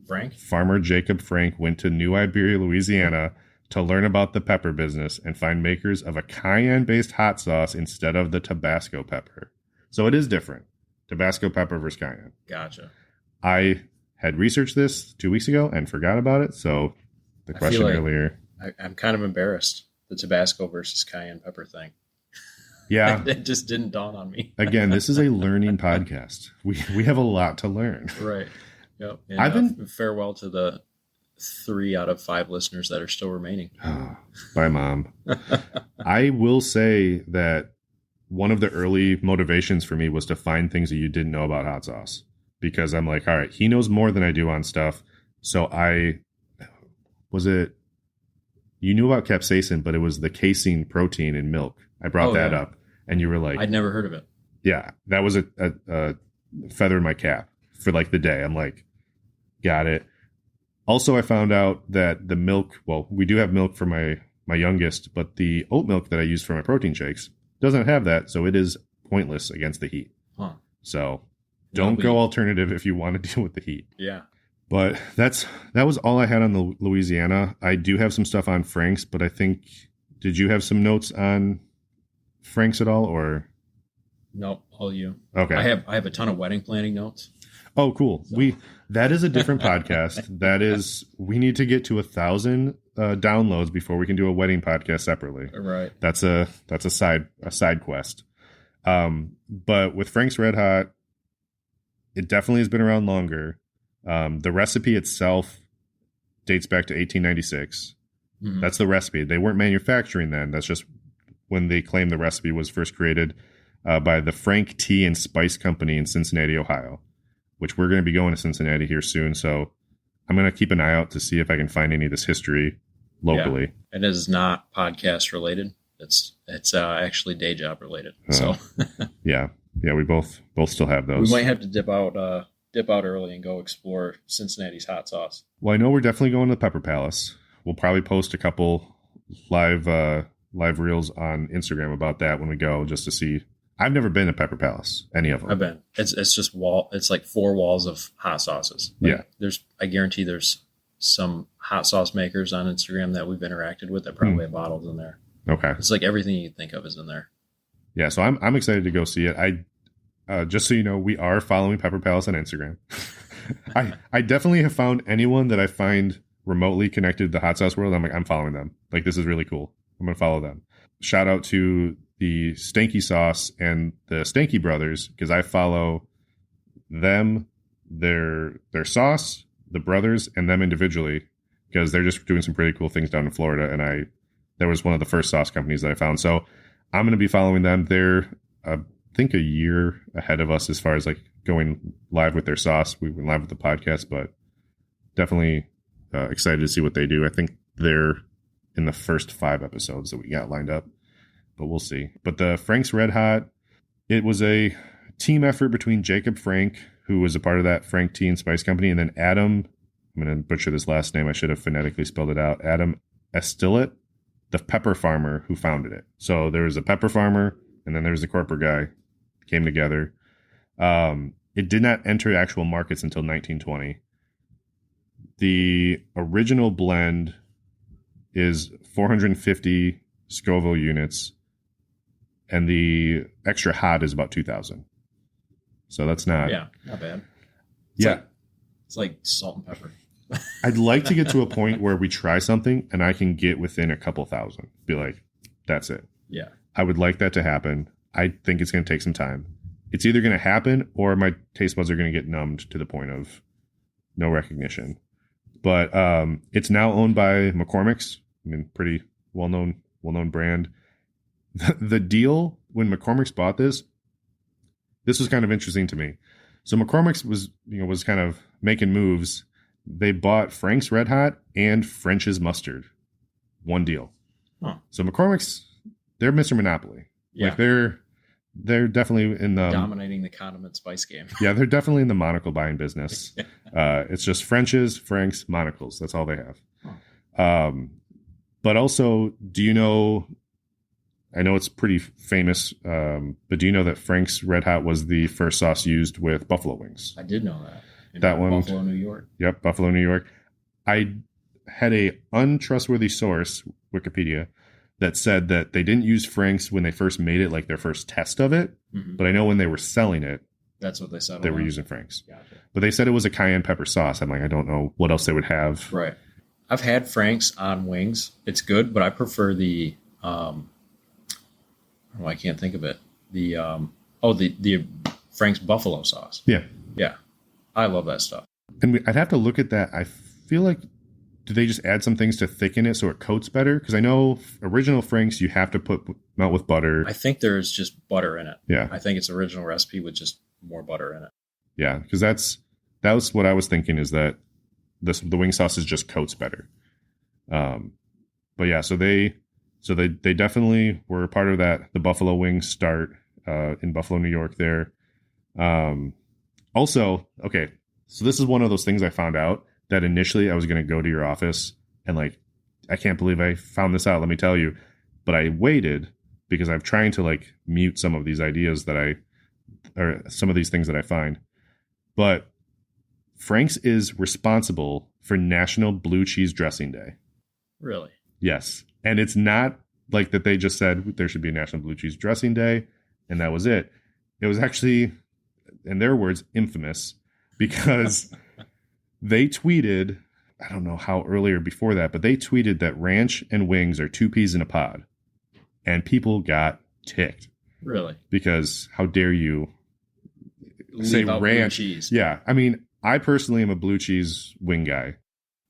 Frank? Farmer Jacob Frank went to New Iberia, Louisiana to learn about the pepper business and find makers of a cayenne-based hot sauce instead of the Tabasco pepper. So it is different. Tabasco pepper versus cayenne. Gotcha. I had researched this 2 weeks ago and forgot about it. So the question earlier. I'm kind of embarrassed. The Tabasco versus cayenne pepper thing. Yeah. It just didn't dawn on me. Again, this is a learning podcast. We have a lot to learn. Right. Yep. And farewell to the 3 out of 5 listeners that are still remaining. Oh, bye, Mom. I will say that one of the early motivations for me was to find things that you didn't know about hot sauce. Because I'm like, all right, he knows more than I do on stuff. So you knew about capsaicin, but it was the casein protein in milk. I brought that up. And you were like, I'd never heard of it. Yeah, that was a feather in my cap for like the day. I'm like, got it. Also, I found out that the milk, well, we do have milk for my youngest, but the oat milk that I use for my protein shakes doesn't have that. So it is pointless against the heat. Huh. So don't go alternative if you want to deal with the heat. Yeah. But that was all I had on the Louisiana. I do have some stuff on Frank's, but I think, did you have some notes on Frank's at all, or? Nope, all you. Okay. I have a ton of wedding planning notes. Oh, cool. So. That is a different podcast. We need to get to 1,000 downloads before we can do a wedding podcast separately. Right. That's a side quest. But with Frank's Red Hot, it definitely has been around longer. The recipe itself dates back to 1896. Mm-hmm. That's the recipe. They weren't manufacturing then. That's just when they claim the recipe was first created by the Frank Tea and Spice Company in Cincinnati, Ohio, which we're going to be going to Cincinnati here soon. So I'm going to keep an eye out to see if I can find any of this history locally. Yeah. And it is not podcast related. It's actually day job related. So yeah, we both still have those. We might have to dip out early and go explore Cincinnati's hot sauce. Well, I know we're definitely going to the Pepper Palace. We'll probably post a couple live reels on Instagram about that when we go, just to see. I've never been to Pepper Palace, any of them. I've been. It's just it's like 4 walls of hot sauces. Like, I guarantee there's some hot sauce makers on Instagram that we've interacted with that probably have bottles in there. Okay. It's like everything you think of is in there. Yeah, so I'm excited to go see it. I just so you know, we are following Pepper Palace on Instagram. I definitely have found anyone that I find remotely connected to the hot sauce world. I'm like, I'm following them. Like, this is really cool. I'm going to follow them. Shout out to the Stanky Sauce and the Stanky Brothers, because I follow them, their sauce, the brothers, and them individually, because they're just doing some pretty cool things down in Florida. And that was one of the first sauce companies that I found. So I'm going to be following them. They're, I think, a year ahead of us as far as like going live with their sauce. We went live with the podcast, but definitely excited to see what they do. I think they're in the first 5 episodes that we got lined up, but we'll see. But the Frank's Red Hot, it was a team effort between Jacob Frank, who was a part of that Frank Tea and Spice Company, and then Adam, I'm going to butcher this last name, I should have phonetically spelled it out, Adam Estillett, the pepper farmer who founded it. So there was a pepper farmer, and then there was the corporate guy, came together. It did not enter actual markets until 1920. The original blend is 450 Scoville units, and the extra hot is about 2,000. So that's not bad. It's like salt and pepper. I'd like to get to a point where we try something and I can get within a couple thousand. Be like, that's it. Yeah. I would like that to happen. I think it's going to take some time. it's either going to happen or my taste buds are going to get numbed to the point of no recognition. But it's now owned by McCormick's. I mean, pretty well-known brand. The deal when McCormick's bought this was kind of interesting to me. So McCormick's was kind of making moves. They bought Frank's Red Hot and French's Mustard. One deal. Huh. So McCormick's, they're Mr. Monopoly. Yeah. Like they're definitely in the dominating the condiment spice game. Yeah, they're definitely in the monocle buying business. It's just French's, Frank's, monocles. That's all they have. Huh. But also, do you know? I know it's pretty famous, but do you know that Frank's Red Hot was the first sauce used with buffalo wings? I did know that. That one, Buffalo, New York. Yep, Buffalo, New York. I had a untrustworthy source, Wikipedia, that said that they didn't use Frank's when they first made it, like their first test of it. Mm-hmm. But I know when they were selling it, that's what they said. They were using Frank's. Gotcha. But they said it was a cayenne pepper sauce. I'm like, I don't know what else they would have. Right. I've had Frank's on wings. It's good, but I prefer the I can't think of it. The Frank's buffalo sauce. Yeah. Yeah. I love that stuff. And I'd have to look at that. I feel like, do they just add some things to thicken it so it coats better? Because I know original Frank's, you have to melt with butter. I think there's just butter in it. Yeah. I think it's original recipe with just more butter in it. Yeah, because that was what I was thinking, is that the wing sauce is just coats better. But yeah, so they definitely were a part of that, the Buffalo Wings start in Buffalo, New York there. Also, okay, so this is one of those things I found out that initially I was going to go to your office and like, I can't believe I found this out, let me tell you. But I waited because I'm trying to like mute some of these ideas or some of these things that I find. But Frank's is responsible for National Blue Cheese Dressing Day. Really? Yes. And it's not like that they just said there should be a National Blue Cheese Dressing Day and that was it. It was actually, in their words, infamous, because they tweeted, I don't know how earlier before that, but they tweeted that ranch and wings are two peas in a pod. And people got ticked. Really? Because how dare you Leave say out ranch? Blue cheese. Yeah. I mean, I personally am a blue cheese wing guy.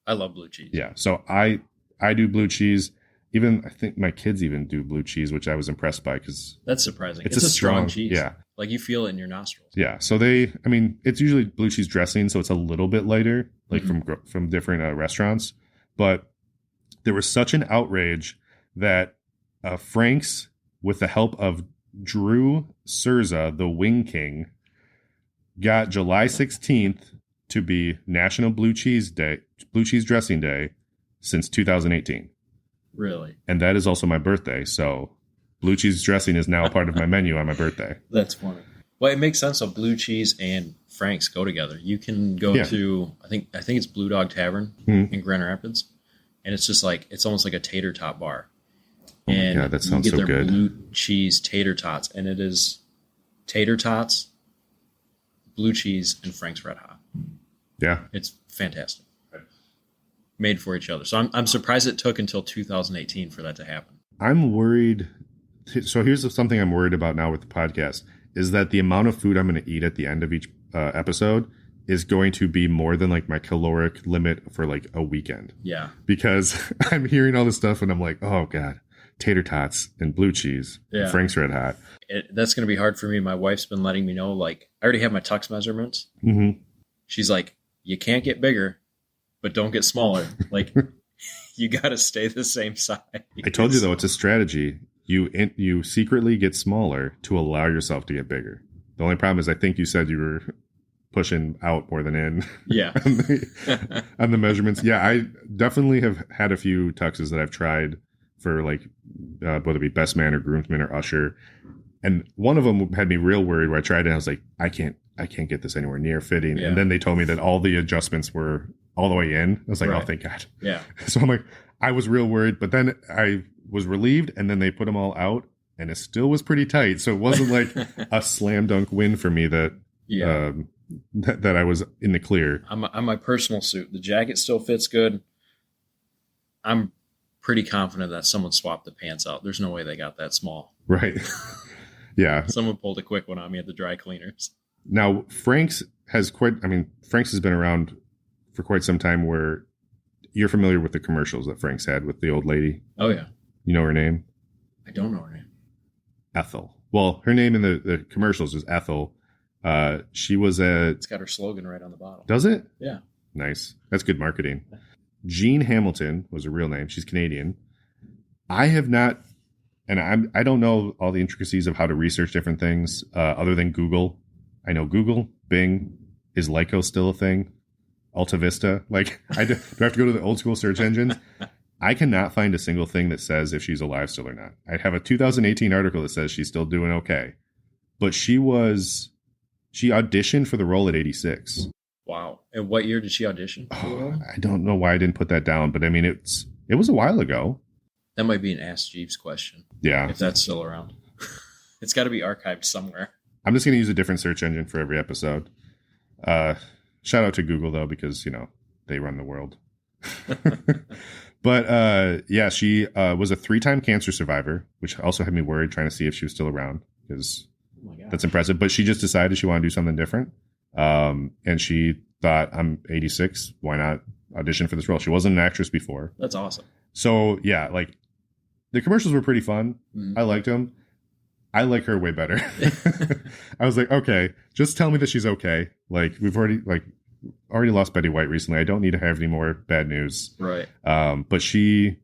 I love blue cheese. Yeah. So I do blue cheese. Even I think my kids even do blue cheese, which I was impressed by because that's surprising. It's a strong cheese. Yeah. Like you feel it in your nostrils. Yeah. So it's usually blue cheese dressing, so it's a little bit lighter, like from different restaurants. But there was such an outrage that Frank's, with the help of Drew Cerza, the Wing King, got July 16th to be National Blue Cheese Dressing Day since 2018. Really? And that is also my birthday. So blue cheese dressing is now a part of my menu on my birthday. That's funny. Well, it makes sense. So blue cheese and Frank's go together. You can go to, I think it's Blue Dog Tavern in Grand Rapids. And it's just like, it's almost like a tater tot bar. And yeah, that sounds you get so their good. blue cheese tater tots. And it is tater tots, blue cheese, and Frank's Red Hot. Yeah. It's fantastic. Made for each other. So I'm surprised it took until 2018 for that to happen. I'm worried. So here's something I'm worried about now with the podcast, is that the amount of food I'm going to eat at the end of each episode is going to be more than like my caloric limit for like a weekend. Yeah. Because I'm hearing all this stuff and I'm like, oh God, tater tots and blue cheese, and Frank's Red Hot. That's going to be hard for me. My wife's been letting me know, like, I already have my tux measurements. Mm-hmm. She's like, you can't get bigger, but don't get smaller. Like, you got to stay the same size. I told you, though, it's a strategy. You secretly get smaller to allow yourself to get bigger. The only problem is I think you said you were pushing out more than in. Yeah. on the measurements. Yeah, I definitely have had a few tuxes that I've tried for like whether it be best man or groomsman or usher. And one of them had me real worried where I tried it and I was like, I can't get this anywhere near fitting. Yeah. And then they told me that all the adjustments were all the way in. I was like, oh, thank God. Yeah. So I'm like, I was real worried, but then I was relieved, and then they put them all out and it still was pretty tight. So it wasn't like a slam dunk win for me that I was in the clear. On my personal suit, the jacket still fits good. I'm pretty confident that someone swapped the pants out. There's no way they got that small. Right. Yeah. Someone pulled a quick one on me at the dry cleaners. Now, Frank's has Frank's has been around for quite some time where you're familiar with the commercials that Frank's had with the old lady. Oh, yeah. You know her name? I don't know her name. Ethel. Well, her name in the commercials is Ethel. She was It's got her slogan right on the bottle. Does it? Yeah. Nice. That's good marketing. Jean Hamilton was her real name. She's Canadian. I have not, and I don't know all the intricacies of how to research different things other than Google. I know Google, Bing, is Lycos still a thing? Alta Vista? Like, do I have to go to the old school search engines? I cannot find a single thing that says if she's alive still or not. I have a 2018 article that says she's still doing okay. But she auditioned for the role at 86. Wow. And what year did she audition? I don't know why I didn't put that down, but I mean, it was a while ago. That might be an Ask Jeeves question. Yeah. If that's still around. It's got to be archived somewhere. I'm just going to use a different search engine for every episode. Shout out to Google, though, because, they run the world. But, yeah, she was a 3-time cancer survivor, which also had me worried trying to see if she was still around, because that's impressive. But she just decided she wanted to do something different. And she thought, I'm 86. Why not audition for this role? She wasn't an actress before. That's awesome. So, yeah, like, the commercials were pretty fun. Mm-hmm. I liked them. I like her way better. I was like, okay, just tell me that she's okay. Like, we've already lost Betty White recently. I don't need to have any more bad news. Right. But she,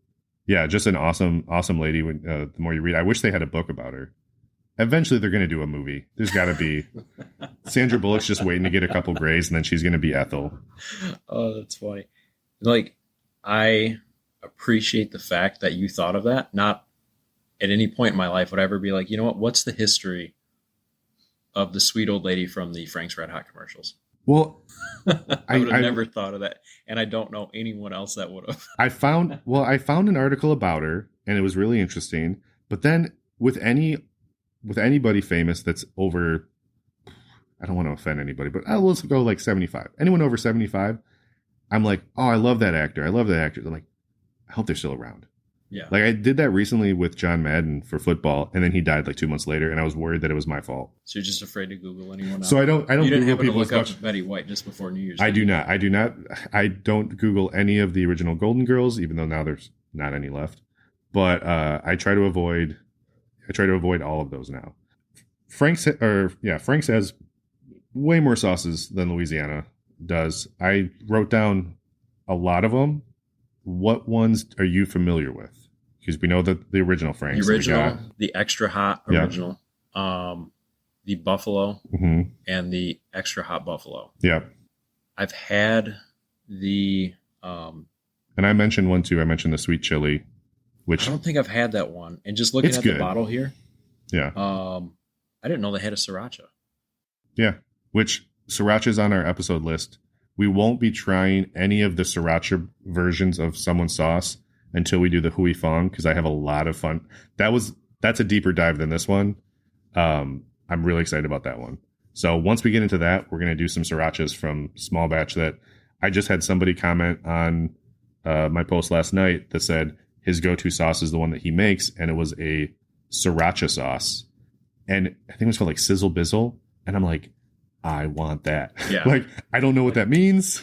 yeah, just an awesome lady. When the more you read, I wish they had a book about her. Eventually, they're going to do a movie. There's got to be. Sandra Bullock's just waiting to get a couple grays, and then she's going to be Ethel. Oh, that's funny. Like, I appreciate the fact that you thought of that. Not at any point in my life would I ever be like, you know what? What's the history of the sweet old lady from the Frank's Red Hot commercials? Well, I would have never thought of that, and I don't know anyone else that would have. I found an article about her, and it was really interesting. But then with anybody famous that's over, I don't want to offend anybody, but let's go like 75. Anyone over 75, I'm like, oh, I love that actor. I love that actor. I'm like, I hope they're still around. Yeah. Like, I did that recently with John Madden for football, and then he died like 2 months later, and I was worried that it was my fault. So you're just afraid to Google anyone else? So I don't you didn't Google happen to people look as up much. Betty White just before New Year's? I do not. I don't Google any of the original Golden Girls, even though now there's not any left. But I try to avoid all of those now. Frank's has way more sauces than Louisiana does. I wrote down a lot of them. What ones are you familiar with? Because we know that the original Frank's. The original, the extra hot original, the buffalo, and the extra hot buffalo. Yeah. I've had the... and I mentioned one too. I mentioned the sweet chili, which... I don't think I've had that one. And just looking at the bottle here... Yeah. I didn't know they had a sriracha. Yeah. Which sriracha's on our episode list. We won't be trying any of the sriracha versions of someone's sauce until we do the Hui Fong, because I have a lot of fun. That's a deeper dive than this one. I'm really excited about that one. So once we get into that, we're going to do some srirachas from Small Batch that I just had somebody comment on my post last night that said his go-to sauce is the one that he makes, and it was a sriracha sauce. And I think it was called like Sizzle Bizzle. And I'm like, I want that. Yeah. Like, I don't know what that means,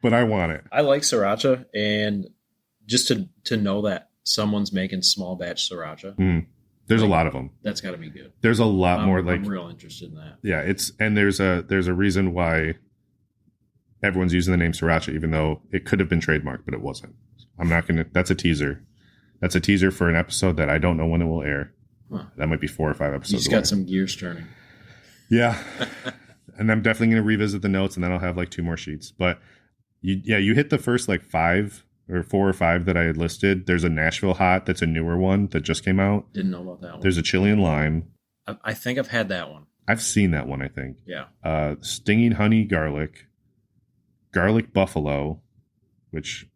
but I want it. I like sriracha, and just to know that someone's making small batch sriracha. There's a lot of them. That's got to be good. There's a lot more. Like, I'm real interested in that. Yeah, there's a reason why everyone's using the name sriracha, even though it could have been trademarked, but it wasn't. I'm not gonna. That's a teaser. That's a teaser for an episode that I don't know when it will air. Huh. That might be 4 or 5 episodes. You just got some gears turning. Yeah, and I'm definitely going to revisit the notes, and then I'll have like 2 more sheets. But you hit the first like 5 or 4 or 5 that I had listed. There's a Nashville Hot that's a newer one that just came out. Didn't know about that one. There's a chili and lime. I think I've had that one. I've seen that one, I think. Yeah. Stinging honey garlic buffalo, which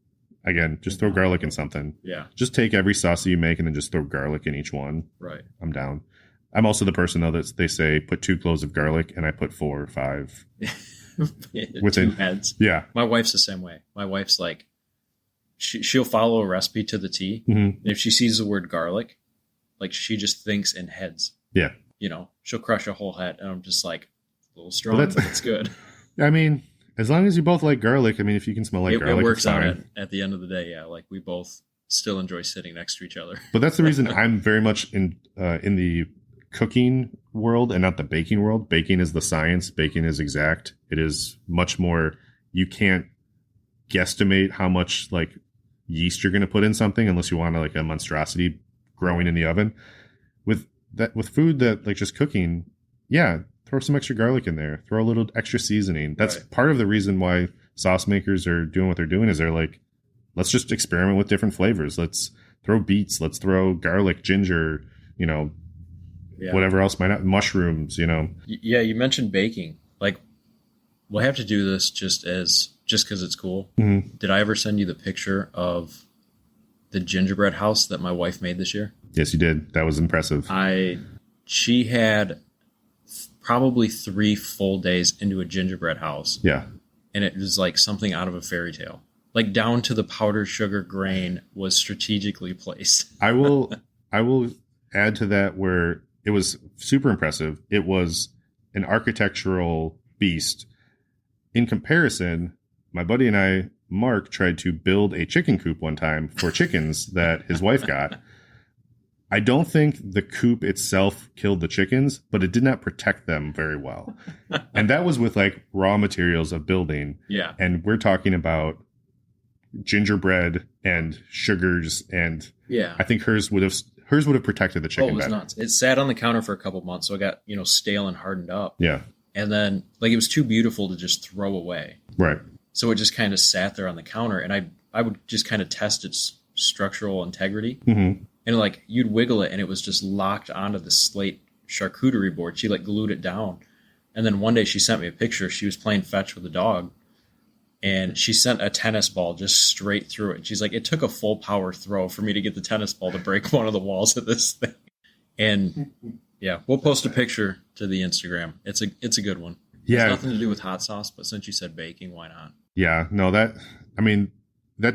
again, just throw garlic in something. Yeah. Just take every sauce that you make and then just throw garlic in each one. Right. I'm down. I'm also the person though that they say put 2 cloves of garlic, and I put 4 or 5 within 2 heads. Yeah. My wife's the same way. My wife's like, she'll follow a recipe to the T. Mm-hmm. If she sees the word garlic, like she just thinks in heads. Yeah. she'll crush a whole head, and I'm just like, a little strong, Well, but it's good. I mean, as long as you both like garlic, I mean, if you can smell like garlic, it works it's fine. out at the end of the day. Yeah, like we both still enjoy sitting next to each other. But that's the reason I'm very much in the cooking world and not the baking world. Baking is the science. Baking is exact. It is much more. You can't guesstimate how much like yeast you're going to put in something unless you want like a monstrosity growing in the oven. With food that like just cooking, yeah, throw some extra garlic in there. Throw a little extra seasoning. That's Right. part of the reason why sauce makers are doing what they're doing. Is they're like, let's just experiment with different flavors. Let's throw beets. Let's throw garlic, ginger, Yeah. whatever else might not, mushrooms, Yeah, you mentioned baking. Like, we'll have to do this just because it's cool. Mhm. Did I ever send you the picture of the gingerbread house that my wife made this year? Yes, you did. That was impressive. She had probably 3 full days into a gingerbread house, Yeah. and it was like something out of a fairy tale. Like down to the powdered sugar grain was strategically placed. I will add to that where it was super impressive. It was an architectural beast. In comparison, my buddy and I, Mark, tried to build a chicken coop one time for chickens that his wife got. I don't think the coop itself killed the chickens, but it did not protect them very well. And that was with like raw materials of building. Yeah. And we're talking about gingerbread and sugars, and Yeah. I think hers would have protected the Oh, chicken it was better. nuts. It sat on the counter for a couple months, so it got, stale and hardened up. Yeah. And then like it was too beautiful to just throw away. Right. So it just kind of sat there on the counter, and I would just kind of test its structural integrity. Mm-hmm. And like you'd wiggle it and it was just locked onto the slate charcuterie board. She like glued it down. And then one day she sent me a picture. She was playing fetch with a dog, and she sent a tennis ball just straight through it. She's like, it took a full power throw for me to get the tennis ball to break one of the walls of this thing. And yeah, we'll post a picture to the Instagram. It's a good one. Yeah. It's nothing to do with hot sauce, but since you said baking, why not? Yeah. No, that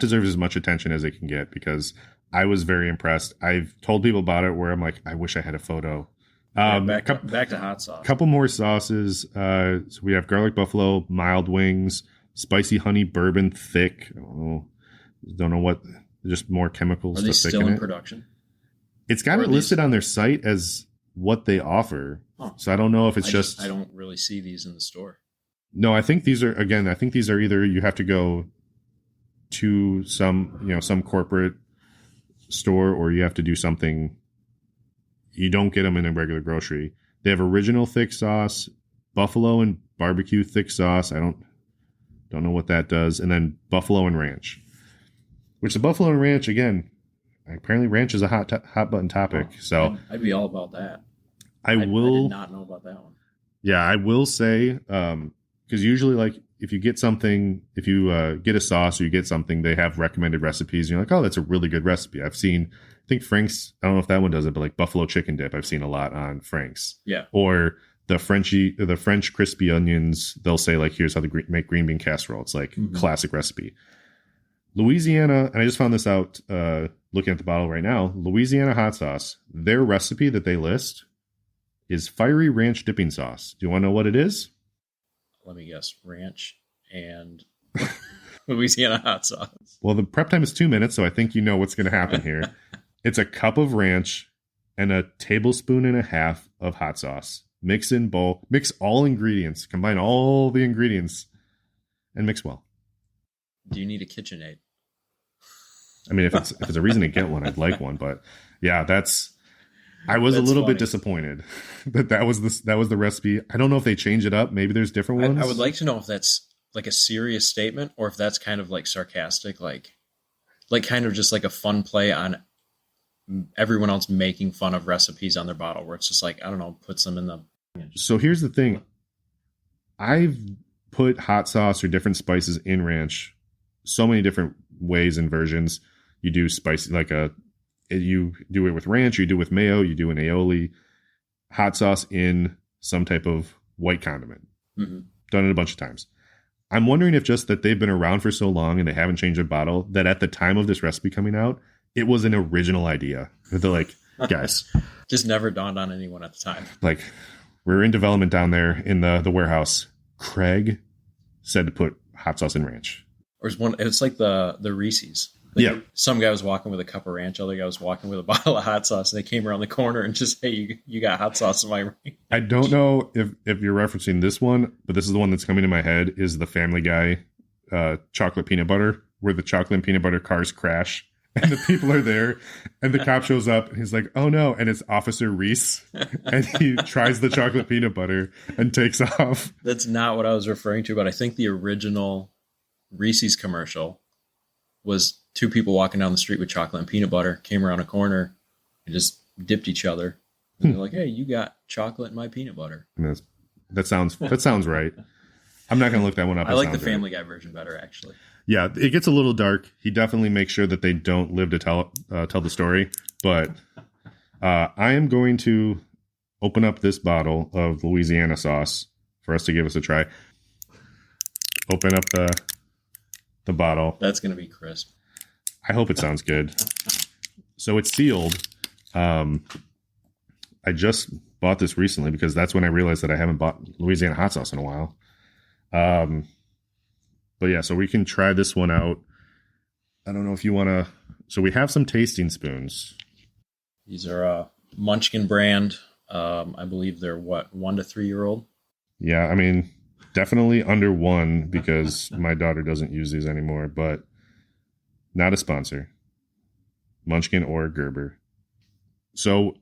deserves as much attention as it can get, because I was very impressed. I've told people about it where I'm like, I wish I had a photo. Back to hot sauce. Couple more sauces. So we have garlic buffalo, mild wings, spicy honey bourbon thick. Don't know what. Just more chemicals Are they to still thicken in it. production? It's got Or it are listed these- on their site as what they offer. Huh. So I don't know if it's I don't really see these in the store. No, I think these are either you have to go to some corporate store, or you have to do something. You don't get them in a regular grocery. They have original thick sauce, buffalo and barbecue thick sauce. I don't know what that does, and then buffalo and ranch. Which the buffalo and ranch, again, apparently ranch is a hot button topic. So I'd be all about that. I did will. not know about that one. Yeah, I will say, because usually, like, if you get something, if you get a sauce or you get something, they have recommended recipes. And you're like, oh, that's a really good recipe. I think Frank's, I don't know if that one does it, but like buffalo chicken dip, I've seen a lot on Frank's. Yeah. Or the French crispy onions, they'll say, like, here's how to make green bean casserole. It's like classic recipe. Louisiana, and I just found this out looking at the bottle right now, Louisiana hot sauce, their recipe that they list is fiery ranch dipping sauce. Do you want to know what it is? Let me guess. Ranch and Louisiana hot sauce. Well, the prep time is 2 minutes, so I think you know what's going to happen here. It's a cup of ranch and a tablespoon and a half of hot sauce. Mix all ingredients, combine all the ingredients, and mix well. Do you need a KitchenAid? I mean, if it's a reason to get one, I'd like one. But yeah, I was a That's little funny. bit disappointed that was the recipe. I don't know if they change it up. Maybe there's different ones. I would like to know if that's like a serious statement or if that's kind of like sarcastic, like kind of just like a fun play on everyone else making fun of recipes on their bottle, where it's just like, I don't know, puts them in the. So here's the thing. I've put hot sauce or different spices in ranch so many different ways and versions. You do spicy, you do it with ranch, you do it with mayo, you do an aioli, hot sauce in some type of white condiment. Mm-hmm. Done it a bunch of times. I'm wondering if just that they've been around for so long and they haven't changed their bottle, that at the time of this recipe coming out, it was an original idea. They're like, guys, Just never dawned on anyone at the time. like we're in development down there in the warehouse. Craig said to put hot sauce and ranch. Or it's like the Reese's. Like Yeah. Some guy was walking with a cup of ranch, other guy was walking with a bottle of hot sauce, and they came around the corner and just, hey, you got hot sauce in my ranch. I don't know if you're referencing this one, but this is the one that's coming to my head is the Family Guy chocolate peanut butter, where the chocolate and peanut butter cars crash and the people are there and the cop shows up and he's like, oh no, and it's Officer Reese and he tries the chocolate peanut butter and takes off. That's not what I was referring to, but I think the original Reese's commercial was two people walking down the street with chocolate and peanut butter, came around a corner and just dipped each other. And they're like, hey, you got chocolate and my peanut butter. I mean, that sounds right. I'm not going to look that one up. I like the Family Guy version better, actually. Yeah, it gets a little dark. He definitely makes sure that they don't live to tell the story. But I am going to open up this bottle of Louisiana sauce for us to give us a try. Open up the bottle. That's going to be crisp. I hope it sounds good. So it's sealed. I just bought this recently because that's when I realized that I haven't bought Louisiana hot sauce in a while. But yeah, so we can try this one out. I don't know if you want to. So we have some tasting spoons. These are Munchkin brand. I believe they're 1 to 3 year old. Yeah, I mean, definitely under 1 because my daughter doesn't use these anymore, but not a sponsor. Munchkin or Gerber. So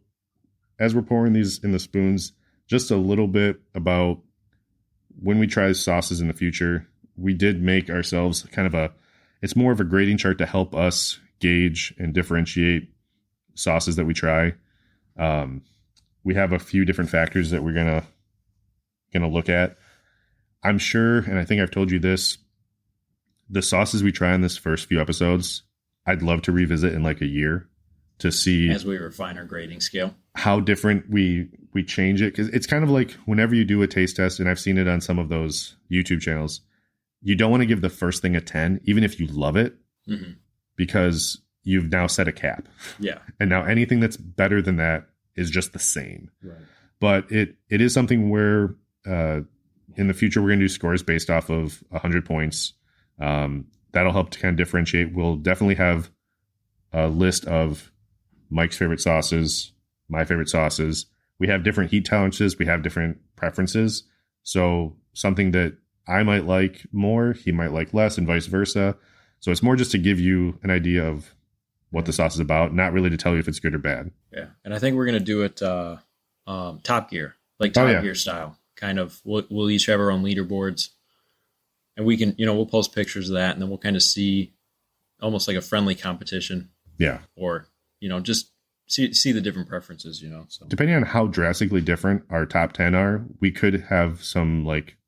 as we're pouring these in the spoons, just a little bit about when we try sauces in the future. We did make ourselves kind of it's more of a grading chart to help us gauge and differentiate sauces that we try. We have a few different factors that we're gonna look at. I'm sure, and I think I've told you this, the sauces we try in this first few episodes, I'd love to revisit in like a year to see as we refine our grading scale, how different we change it. Because it's kind of like whenever you do a taste test, and I've seen it on some of those YouTube channels, you don't want to give the first thing a 10, even if you love it, because you've now set a cap. Yeah. And now anything that's better than that is just the same. Right. But it is something where in the future, we're going to do scores based off of 100 points. That'll help to kind of differentiate. We'll definitely have a list of Mike's favorite sauces, my favorite sauces. We have different heat tolerances. We have different preferences. So something that I might like more, he might like less, and vice versa. So it's more just to give you an idea of what the sauce is about, not really to tell you if it's good or bad. Yeah. And I think we're going to do it Top Gear, like Top Gear style. Kind of, we'll each have our own leaderboards. And we can, we'll post pictures of that, and then we'll kind of see almost like a friendly competition. Yeah. Or, just see the different preferences, So depending on how drastically different our top 10 are, we could have some like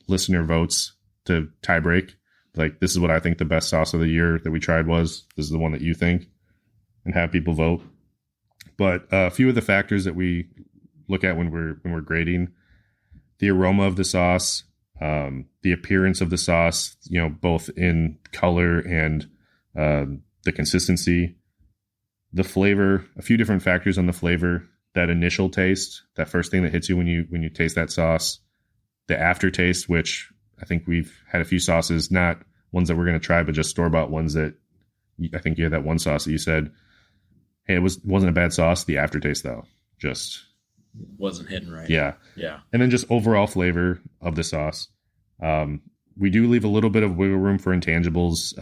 listener votes to tie break. Like, this is what I think the best sauce of the year that we tried was. This is the one that you think, and have people vote. But a few of the factors that we look at when we're grading: the aroma of the sauce, the appearance of the sauce, both in color and the consistency, the flavor, a few different factors on the flavor, that initial taste, that first thing that hits you when you taste that sauce, the aftertaste, which I think we've had a few sauces, not ones that we're going to try, but just store-bought ones that I think you had that one sauce that you said, hey, it wasn't a bad sauce. The aftertaste, though, just wasn't hitting right. Yeah. Yeah. And then just overall flavor of the sauce. We do leave a little bit of wiggle room for intangibles,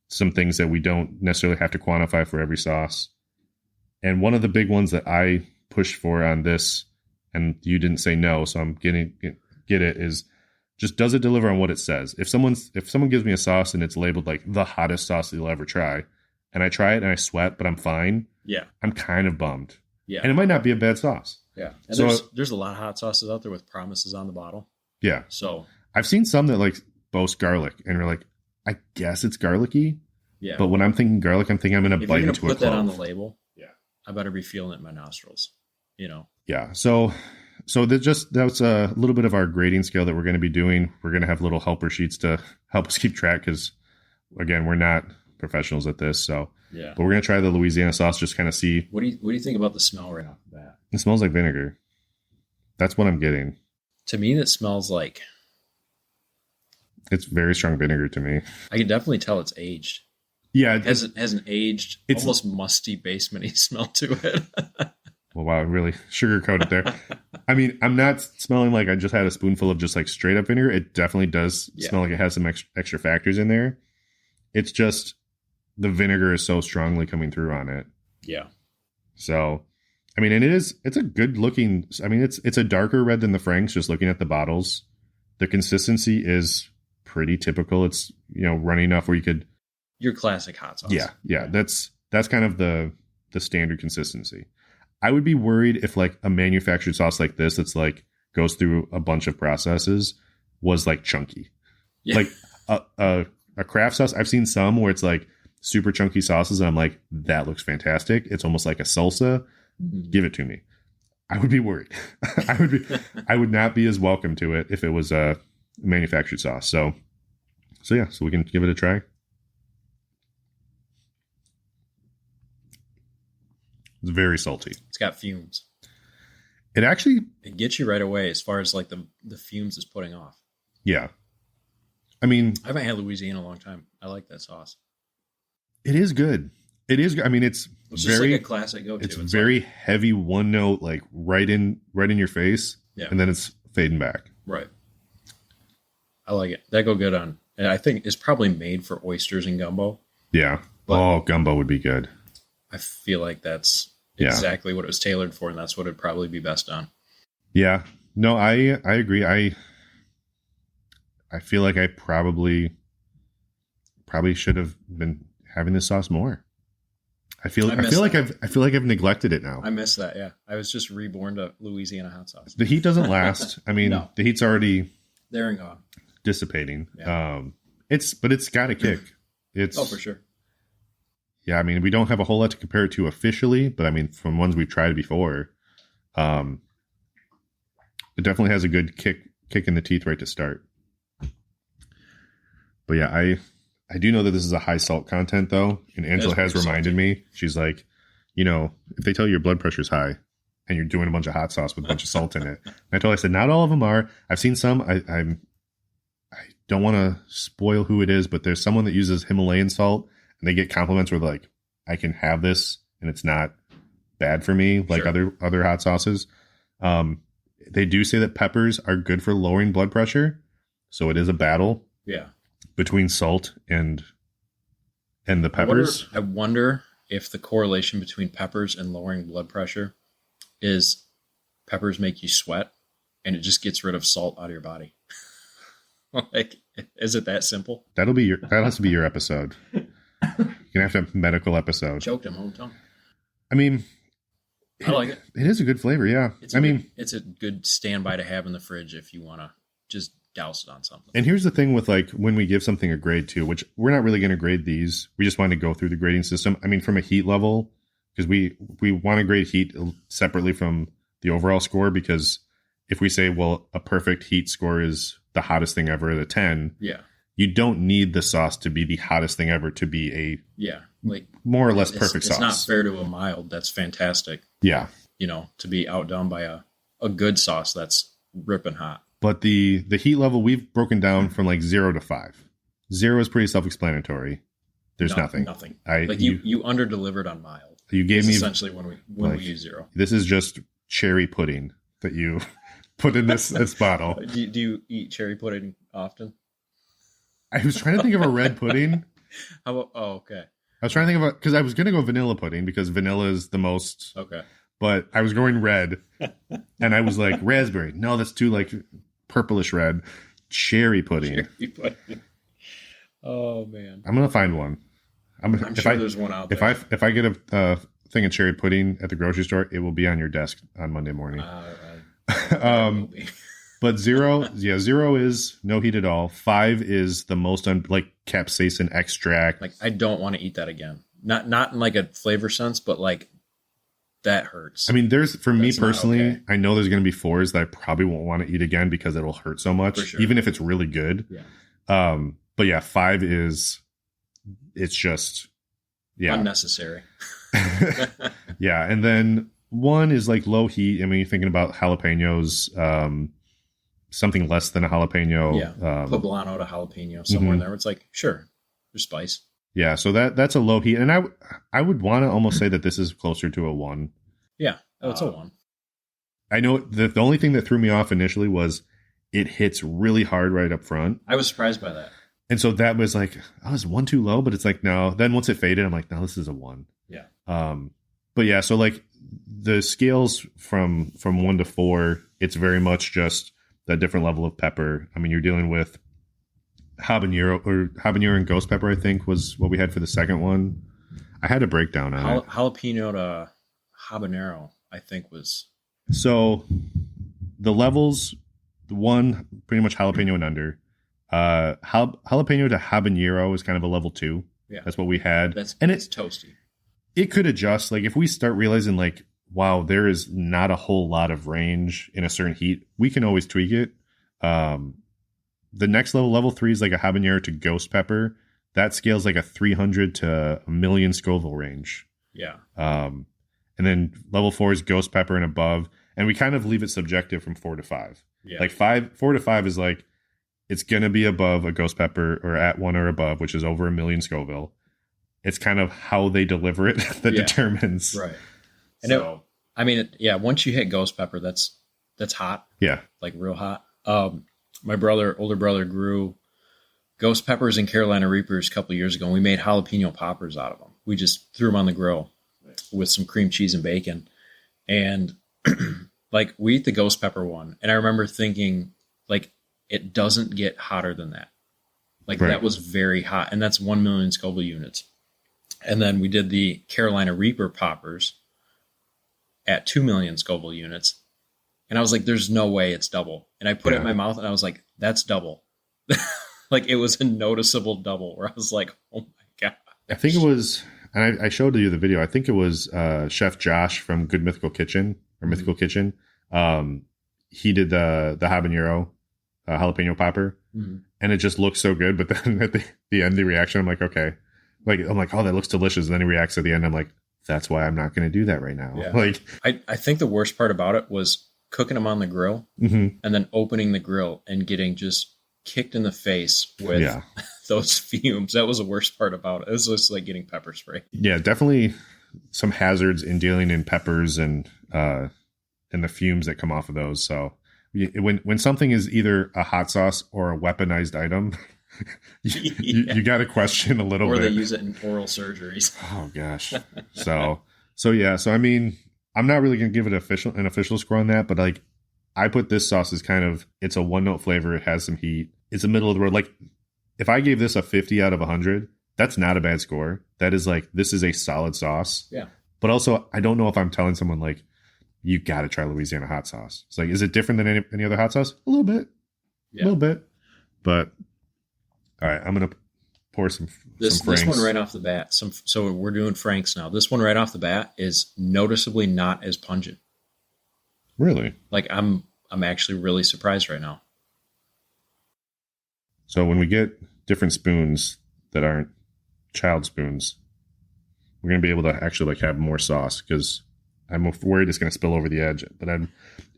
some things that we don't necessarily have to quantify for every sauce. And one of the big ones that I pushed for on this, and you didn't say no, so I'm get it, is just, does it deliver on what it says? If someone gives me a sauce and it's labeled like the hottest sauce that you'll ever try, and I try it and I sweat, but I'm fine, yeah, I'm kind of bummed. Yeah. And it might not be a bad sauce. Yeah. And so there's a lot of hot sauces out there with promises on the bottle. Yeah. So I've seen some that like boast garlic and are like, I guess it's garlicky. Yeah. But when I'm thinking garlic, I'm thinking I'm going to bite into a clove. If you're going to put that on the label, yeah, I better be feeling it in my nostrils, Yeah. So that's a little bit of our grading scale that we're going to be doing. We're going to have little helper sheets to help us keep track because, again, we're not professionals at this. So Yeah. But we're gonna try the Louisiana sauce, just kind of see. What do you think about the smell right off the bat? It smells like vinegar. That's what I'm getting. To me, that smells like, It's very strong vinegar to me. I can definitely tell it's aged. Yeah, It has an aged, almost musty basementy smell to it. well, wow, really sugarcoated there. I mean, I'm not smelling like I just had a spoonful of just like straight up vinegar. It definitely does smell like it has some extra factors in there. It's just the vinegar is so strongly coming through on it. Yeah. So, I mean, it's a good looking, I mean, it's a darker red than the Franks, just looking at the bottles. The consistency is pretty typical. It's, runny enough where you could. Your classic hot sauce. Yeah. That's kind of the standard consistency. I would be worried if like a manufactured sauce like this, that's like goes through a bunch of processes, was like chunky. Yeah. Like a craft sauce. I've seen some where it's like super chunky sauces, and I'm like, that looks fantastic. It's almost like a salsa. Mm-hmm. Give it to me. I would be worried. I would not be as welcome to it if it was a manufactured sauce. So yeah, so we can give it a try. It's very salty. It's got fumes. It gets you right away as far as like the fumes it's putting off. Yeah. I mean, I haven't had Louisiana in a long time. I like that sauce. It is good. It is. I mean, it's very, just like a classic go-to. It's very like, heavy, one note, like right in your face. Yeah. And then it's fading back. Right. I like it. That go good on, and I think it's probably made for oysters and gumbo. Yeah. Gumbo would be good. I feel like that's exactly what it was tailored for, and that's what it'd probably be best on. Yeah. No, I agree. I feel like I probably should have been having this sauce more. I feel like I've neglected it now. I miss that. Yeah, I was just reborn to Louisiana hot sauce. The heat doesn't last. I mean, no. The heat's already there and gone, dissipating. Yeah. But it's got a kick. It's for sure. Yeah, I mean, we don't have a whole lot to compare it to officially, but I mean, from ones we've tried before, it definitely has a good kick in the teeth right to start. But yeah, I do know that this is a high salt content though, and Angela has reminded me. She's like, if they tell you your blood pressure is high and you're doing a bunch of hot sauce with a bunch of salt in it, and I said not all of them are. I've seen some. I don't want to spoil who it is, but there's someone that uses Himalayan salt, and they get compliments where like, I can have this and it's not bad for me like other hot sauces. They do say that peppers are good for lowering blood pressure, so it is a battle. Yeah. Between salt and the peppers. I wonder if the correlation between peppers and lowering blood pressure is peppers make you sweat and it just gets rid of salt out of your body. Like, is it that simple? That has to be your episode. You're gonna have to have a medical episode. Choked him hometown. I mean, I like it. It is a good flavor, yeah. It's a good standby to have in the fridge if you want to just douse it on something. And here's the thing with like when we give something a grade too, which we're not really going to grade these. We just want to go through the grading system. I mean, from a heat level, because we want to grade heat separately from the overall score, because if we say, well, a perfect heat score is the hottest thing ever at a 10, you don't need the sauce to be the hottest thing ever to be a like more or less perfect sauce. It's not fair to a mild that's fantastic. Yeah. To be outdone by a good sauce that's ripping hot. But the heat level we've broken down from like 0 to 5. 0 is pretty self-explanatory. There's nothing. Nothing. You under-delivered on mild. You gave me essentially when we use 0. This is just cherry pudding that you put in this bottle. Do you eat cherry pudding often? I was trying to think of a red pudding. Okay. I was trying to think of because I was going to go vanilla pudding because vanilla is the most. Okay. But I was going red, and I was like raspberry. No, that's too like purplish red. Cherry pudding. Oh man. I'm gonna find one. I'm sure there's one out there. If I get a thing of cherry pudding at the grocery store, it will be on your desk on Monday morning. But 0 is no heat at all. 5 is the most like capsaicin extract. Like I don't want to eat that again. Not in like a flavor sense, but like that hurts. I mean, for me personally, I know there's going to be 4s that I probably won't want to eat again because it'll hurt so much, even if it's really good. Yeah. But yeah, 5 is, it's just Yeah. Unnecessary. Yeah. And then one is like low heat. I mean, you're thinking about jalapenos, something less than a jalapeno. Yeah. Poblano to jalapeno, somewhere in there. It's like, sure, there's spice. Yeah. So that's a low heat. And I would want to almost say that this is closer to a 1. Yeah. Oh, it's a 1. I know the only thing that threw me off initially was it hits really hard right up front. I was surprised by that. And so that was like, oh, is 1 too low? But it's like, no. Then once it faded, I'm like, no, this is a 1. Yeah. But yeah, so like the scales from 1 to 4, it's very much just that different level of pepper. I mean, you're dealing with habanero and ghost pepper, I think was what we had for the second one. I had a breakdown on it. Jalapeno to habanero, I think was. So the levels, the 1 pretty much jalapeno and under. Jalapeno to habanero is kind of a level 2. Yeah, that's what we had. It's toasty. It could adjust. Like if we start realizing like, wow, there is not a whole lot of range in a certain heat, we can always tweak it. The next level 3 is like a habanero to ghost pepper. That scales like a 300 to a million Scoville range. Yeah. And then level 4 is ghost pepper and above. And we kind of leave it subjective from 4 to 5. Yeah. Like 4 to 5 is like, it's going to be above a ghost pepper or at 1 or above, which is over a million Scoville. It's kind of how they deliver it that determines. Right. And once you hit ghost pepper, that's hot. Yeah. Like real hot. My older brother grew ghost peppers and Carolina Reapers a couple of years ago, and we made jalapeno poppers out of them. We just threw them on the grill with some cream cheese and bacon. And like we eat the ghost pepper one. And I remember thinking like, it doesn't get hotter than that. Like that was very hot. And that's 1 million Scoville units. And then we did the Carolina Reaper poppers at 2 million Scoville units. And I was like, there's no way it's double. And I put it in my mouth and I was like, that's double. Like it was a noticeable double where I was like, oh my God. I think it was, and I showed you the video. I think it was Chef Josh from Good Mythical Kitchen or Mythical Kitchen. He did the habanero jalapeno popper, and it just looks so good. But then at the end, the reaction, I'm like, okay. I'm like, oh, that looks delicious. And then he reacts at the end. I'm like, that's why I'm not going to do that right now. Yeah. Like, I think the worst part about it was cooking them on the grill and then opening the grill and getting just kicked in the face with those fumes. That was the worst part about it. It was just like getting pepper spray. Yeah, definitely some hazards in dealing in peppers and the fumes that come off of those. So when something is either a hot sauce or a weaponized item, you got to question a little bit. Or they use it in oral surgeries. Oh gosh. So yeah. So I mean, I'm not really gonna give it an official score on that, but like I put this sauce as kind of, it's a 1-note flavor. It has some heat. It's a middle of the road. Like if I gave this a 50 out of 100, that's not a bad score. That is like, this is a solid sauce. Yeah. But also, I don't know if I'm telling someone like, you got to try Louisiana hot sauce. It's like, is it different than any other hot sauce? A little bit. Yeah. A little bit. But all right, I'm going to pour some This one right off the bat. So we're doing Frank's now. This one right off the bat is noticeably not as pungent. Really? Like I'm actually really surprised right now. So when we get different spoons that aren't child spoons, we're going to be able to actually like have more sauce, because I'm worried it's going to spill over the edge. But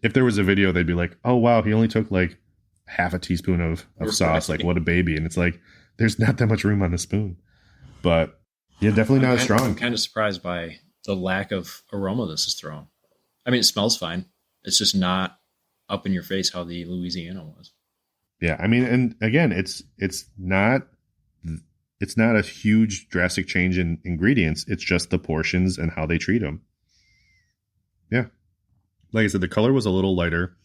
if there was a video, they'd be like, oh, wow, he only took like half a teaspoon of sauce. Like, what a baby. And it's like, there's not that much room on the spoon. But yeah, definitely not as strong. I'm kind of surprised by the lack of aroma this is throwing. I mean, it smells fine. It's just not up in your face how the Louisiana was. Yeah, I mean, and again, it's not a huge drastic change in ingredients. It's just the portions and how they treat them. Yeah, like I said, the color was a little lighter,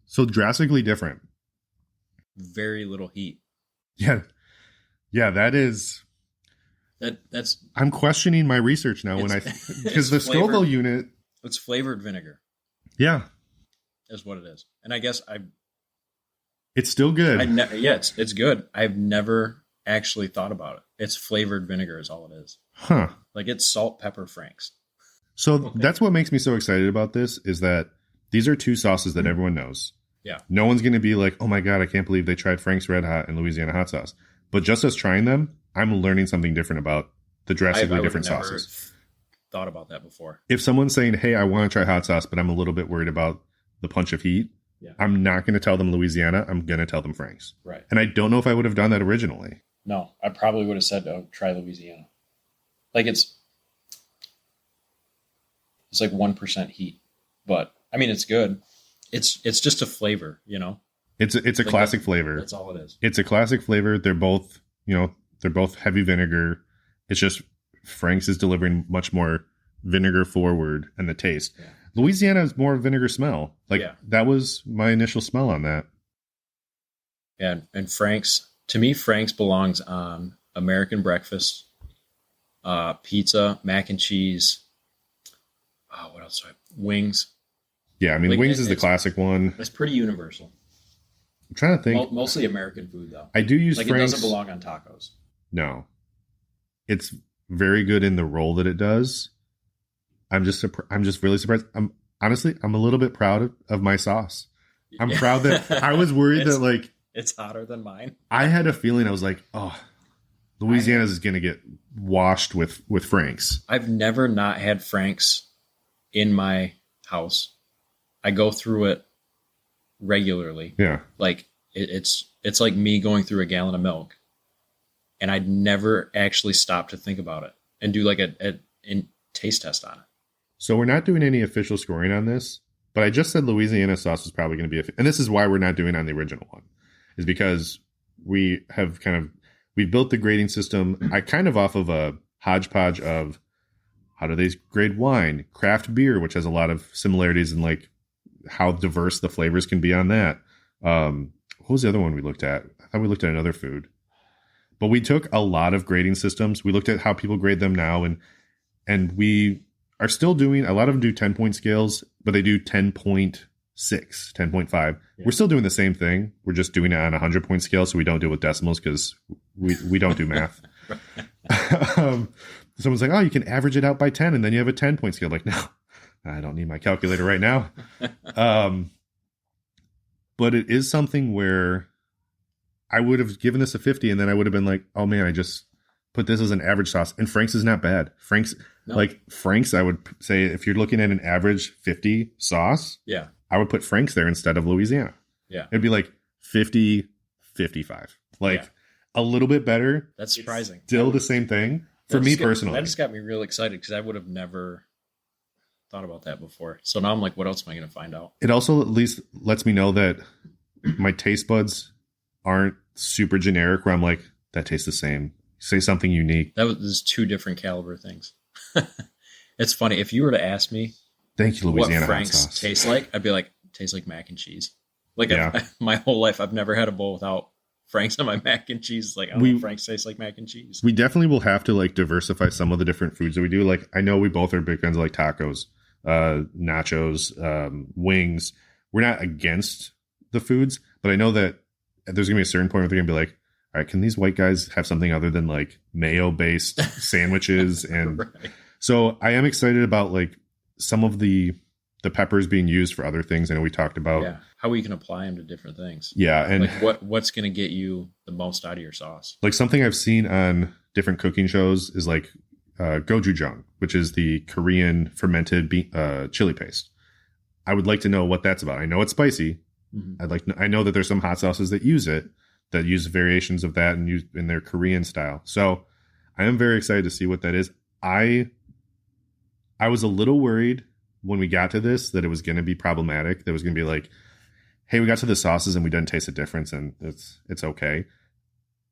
so drastically different. Very little heat. Yeah, that's. I'm questioning my research now because the Scoville unit. It's flavored vinegar. Yeah, is what it is, and I guess it's still good. It's good. I've never actually thought about it. It's flavored vinegar is all it is. Huh. Like it's salt, pepper, Frank's. So that's what makes me so excited about this, is that these are two sauces that everyone knows. Yeah. No one's going to be like, oh my God, I can't believe they tried Frank's Red Hot and Louisiana hot sauce. But just as trying them, I'm learning something different about the drastically different sauces. Thought about that before. If someone's saying, hey, I want to try hot sauce, but I'm a little bit worried about the punch of heat, I'm not going to tell them Louisiana. I'm going to tell them Frank's. Right. And I don't know if I would have done that originally. No, I probably would have said, oh, try Louisiana. Like it's like 1% heat, but I mean, it's good. It's just a flavor, you know? It's a classic flavor. That's all it is. It's a classic flavor. They're both heavy vinegar. It's just Frank's is delivering much more vinegar forward and the taste. Yeah. Louisiana is more vinegar smell. That was my initial smell on that. And Frank's, to me, Frank's belongs on American breakfast, pizza, mac and cheese. Oh, what else? Wings. Yeah, I mean, wings is the classic one. It's pretty universal. I'm trying to think. Mostly American food, though. I do use Frank's. It doesn't belong on tacos. No. It's very good in the role that it does. I'm just really surprised. I'm a little bit proud of my sauce. I'm proud that I was worried that it's hotter than mine. I had a feeling. I was like, oh, Louisiana's is going to get washed with Frank's. I've never not had Frank's in my house. I go through it regularly. Yeah. Like it's like me going through a gallon of milk, and I'd never actually stop to think about it and do like a taste test on it. So we're not doing any official scoring on this, but I just said Louisiana sauce is probably going to be, and this is why we're not doing on the original one, is because we've built the grading system. I kind of off of a hodgepodge of how do they grade wine, craft beer, which has a lot of similarities in like how diverse the flavors can be on that. What was the other one we looked at? I thought we looked at another food, but we took a lot of grading systems. We looked at how people grade them now, and we are still doing, a lot of them do 10-point scales, but they do 10.6, 10.5. Yeah. We're still doing the same thing. We're just doing it on a 100-point scale, so we don't deal with decimals because we don't do math. Someone's like, oh, you can average it out by 10, and then you have a 10-point scale. Like, no, I don't need my calculator right now. But it is something where I would have given this a 50, and then I would have been like, oh, man, I just put this as an average sauce. And Frank's is not bad. Frank's, I would say if you're looking at an average 50 sauce, yeah, I would put Frank's there instead of Louisiana. Yeah. It'd be like 50, 55. A little bit better. That's surprising. Still the same thing for me personally. That just got me real excited because I would have never thought about that before. So now I'm like, what else am I going to find out? It also at least lets me know that my taste buds aren't super generic where I'm like, that tastes the same. Say something unique. There's two different caliber things. It's funny. If you were to ask me, thank you, Louisiana what Frank's tastes like, I'd be like, tastes like mac and cheese. My whole life, I've never had a bowl without Frank's on my mac and cheese. Like, Frank's tastes like mac and cheese. We definitely will have to diversify some of the different foods that we do. Like, I know we both are big fans of tacos, nachos, wings. We're not against the foods, but I know that there's gonna be a certain point where they're gonna be like, all right, can these white guys have something other than mayo-based sandwiches? And right. So I am excited about some of the peppers being used for other things. I know we talked about how we can apply them to different things. Yeah, and what's going to get you the most out of your sauce? Something I've seen on different cooking shows is gochujang, which is the Korean fermented chili paste. I would like to know what that's about. I know it's spicy. Mm-hmm. I know that there's some hot sauces that use it, that use variations of that and use in their Korean style. So I am very excited to see what that is. I was a little worried when we got to this that it was going to be problematic. That was going to be hey, we got to the sauces and we didn't taste a difference and it's okay.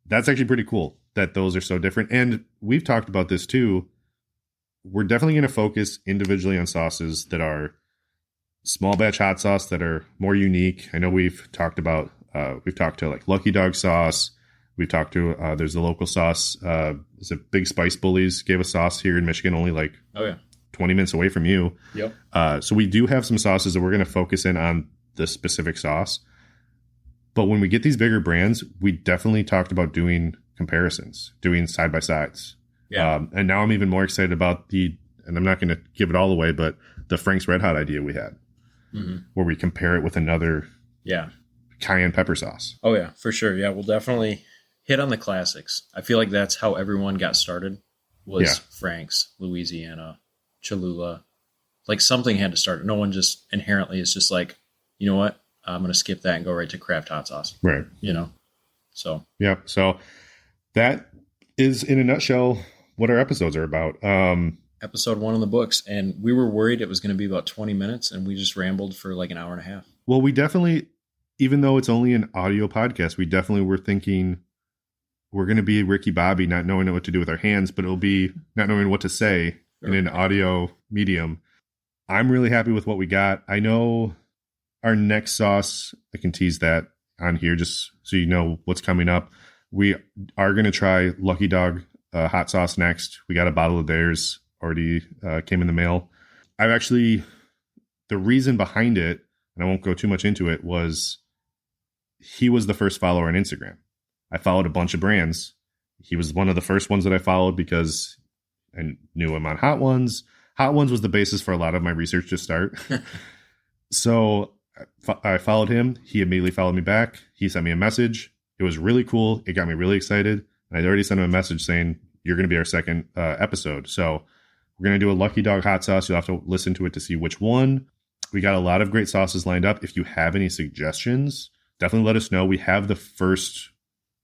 That's actually pretty cool that those are so different. And we've talked about this too. We're definitely going to focus individually on sauces that are small batch hot sauce that are more unique. I know we've talked to Lucky Dog sauce. We've talked to, there's a local sauce. Is it Big Spice Bullies gave a sauce here in Michigan, only 20 minutes away from you. Yep. So we do have some sauces that we're going to focus in on the specific sauce. But when we get these bigger brands, we definitely talked about doing comparisons, doing side by sides. Yeah. And now I'm even more excited about and I'm not going to give it all away, but the Frank's Red Hot idea we had, where we compare it with another cayenne pepper sauce. Oh yeah, for sure. Yeah, we'll definitely hit on the classics. I feel like that's how everyone got started was Yeah. Frank's, Louisiana, Cholula. Like something had to start. No one just inherently is just like, you know what? I'm going to skip that and go right to craft hot sauce, Right. you know? So, Yep. So that is in a nutshell what our episodes are about. episode 1 in the books. And we were worried it was going to be about 20 minutes and we just rambled for like an hour and a half. Well, we definitely, even though it's only an audio podcast, we definitely were thinking we're going to be Ricky Bobby, not knowing what to do with our hands, but it'll be not knowing what to say in an audio medium. I'm really happy with what we got. I know our next sauce, I can tease that on here just so you know what's coming up. We are going to try Lucky Dog hot sauce next. We got a bottle of theirs already came in the mail. The reason behind it, and I won't go too much into it, was he was the first follower on Instagram. I followed a bunch of brands. He was one of the first ones that I followed because I knew him on Hot Ones. Hot Ones was the basis for a lot of my research to start. So I followed him. He immediately followed me back. He sent me a message. It was really cool. It got me really excited. And I'd already sent him a message saying, you're going to be our second episode. So we're going to do a Lucky Dog hot sauce. You'll have to listen to it to see which one. We got a lot of great sauces lined up. If you have any suggestions, definitely let us know. We have the first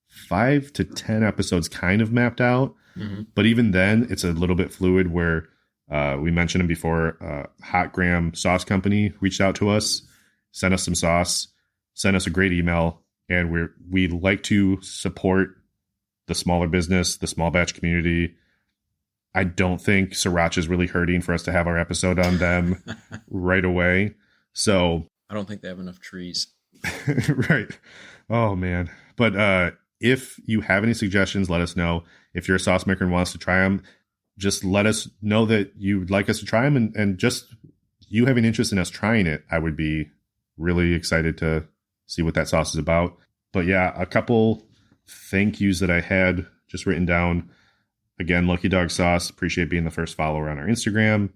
5 to 10 episodes kind of mapped out. Mm-hmm. But even then, it's a little bit fluid where we mentioned them before. Hot Graham Sauce Company reached out to us, sent us some sauce, sent us a great email. And we like to support the smaller business, the small batch community. I don't think Sriracha is really hurting for us to have our episode on them right away. So I don't think they have enough trees. Right. Oh, man. But if you have any suggestions, let us know. If you're a sauce maker and wants to try them, just let us know that you'd like us to try them. And just you having interest in us trying it, I would be really excited to see what that sauce is about. But yeah, a couple thank yous that I had just written down. Again, Lucky Dog Sauce, appreciate being the first follower on our Instagram.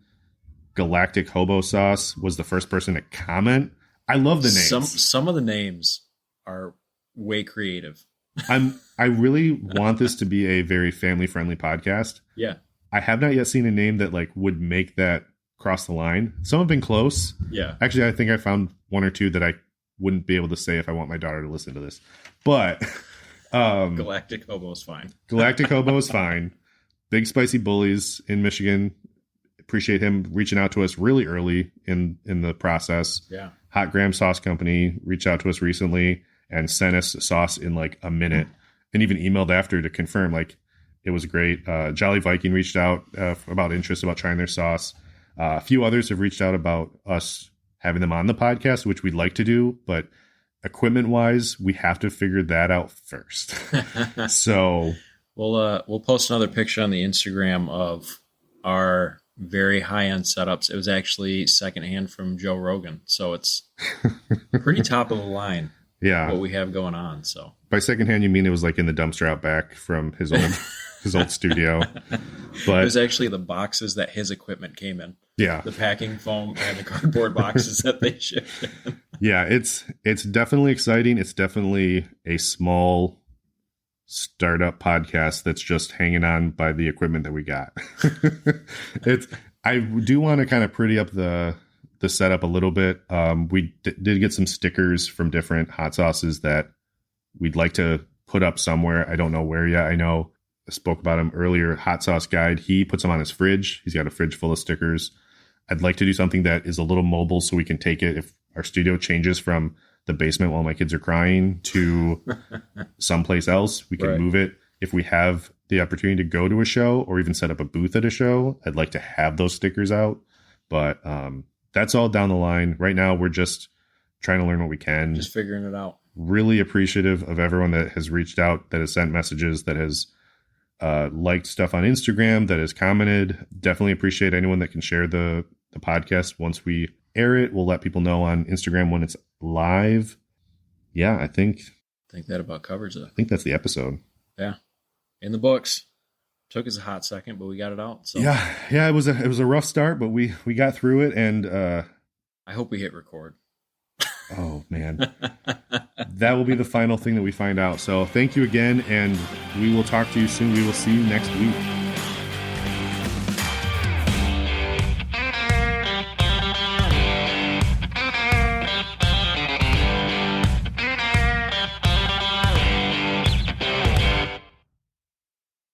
Galactic Hobo Sauce was the first person to comment. I love the names. Some of the names are way creative. I really want this to be a very family-friendly podcast. Yeah. I have not yet seen a name that like would make that cross the line. Some have been close. Yeah. Actually, I think I found 1 or 2 that I wouldn't be able to say if I want my daughter to listen to this. But Galactic Hobo is fine. Galactic Hobo is fine. Big Spicy Bullies in Michigan. Appreciate him reaching out to us really early in the process. Yeah. Hot Graham Sauce Company reached out to us recently and sent us sauce in like a minute and even emailed after to confirm like it was great. Jolly Viking reached out about interest about trying their sauce. A few others have reached out about us having them on the podcast, which we'd like to do, but equipment wise, we have to figure that out first. So we'll post another picture on the Instagram of our very high-end setups. It was actually secondhand from Joe Rogan, so it's pretty top of the line. Yeah, what we have going on. So by secondhand, you mean it was like in the dumpster out back from his old studio? But it was actually the boxes that his equipment came in. Yeah, the packing foam and the cardboard boxes that they shipped in. Yeah, it's definitely exciting. It's definitely a small startup podcast that's just hanging on by the equipment that we got. I do want to kind of pretty up the setup a little bit. We did get some stickers from different hot sauces that we'd like to put up somewhere. I don't know where yet. I know I spoke about him earlier. Hot Sauce Guide. He puts them on his fridge. He's got a fridge full of stickers. I'd like to do something that is a little mobile so we can take it if our studio changes from the basement while my kids are crying to someplace else. We can move it. If we have the opportunity to go to a show or even set up a booth at a show, I'd like to have those stickers out. But that's all down the line. Right now, we're just trying to learn what we can. Just figuring it out. Really appreciative of everyone that has reached out, that has sent messages, that has liked stuff on Instagram, that has commented. Definitely appreciate anyone that can share the podcast. Once we air it, we'll let people know on Instagram when it's live. Yeah, I think that about covers it. I think that's the episode. Yeah. In the books. Took us a hot second, but we got it out. So yeah, it was a rough start, but we got through it, and I hope we hit record. Oh man. That will be the final thing that we find out. So thank you again, and we will talk to you soon. We will see you next week.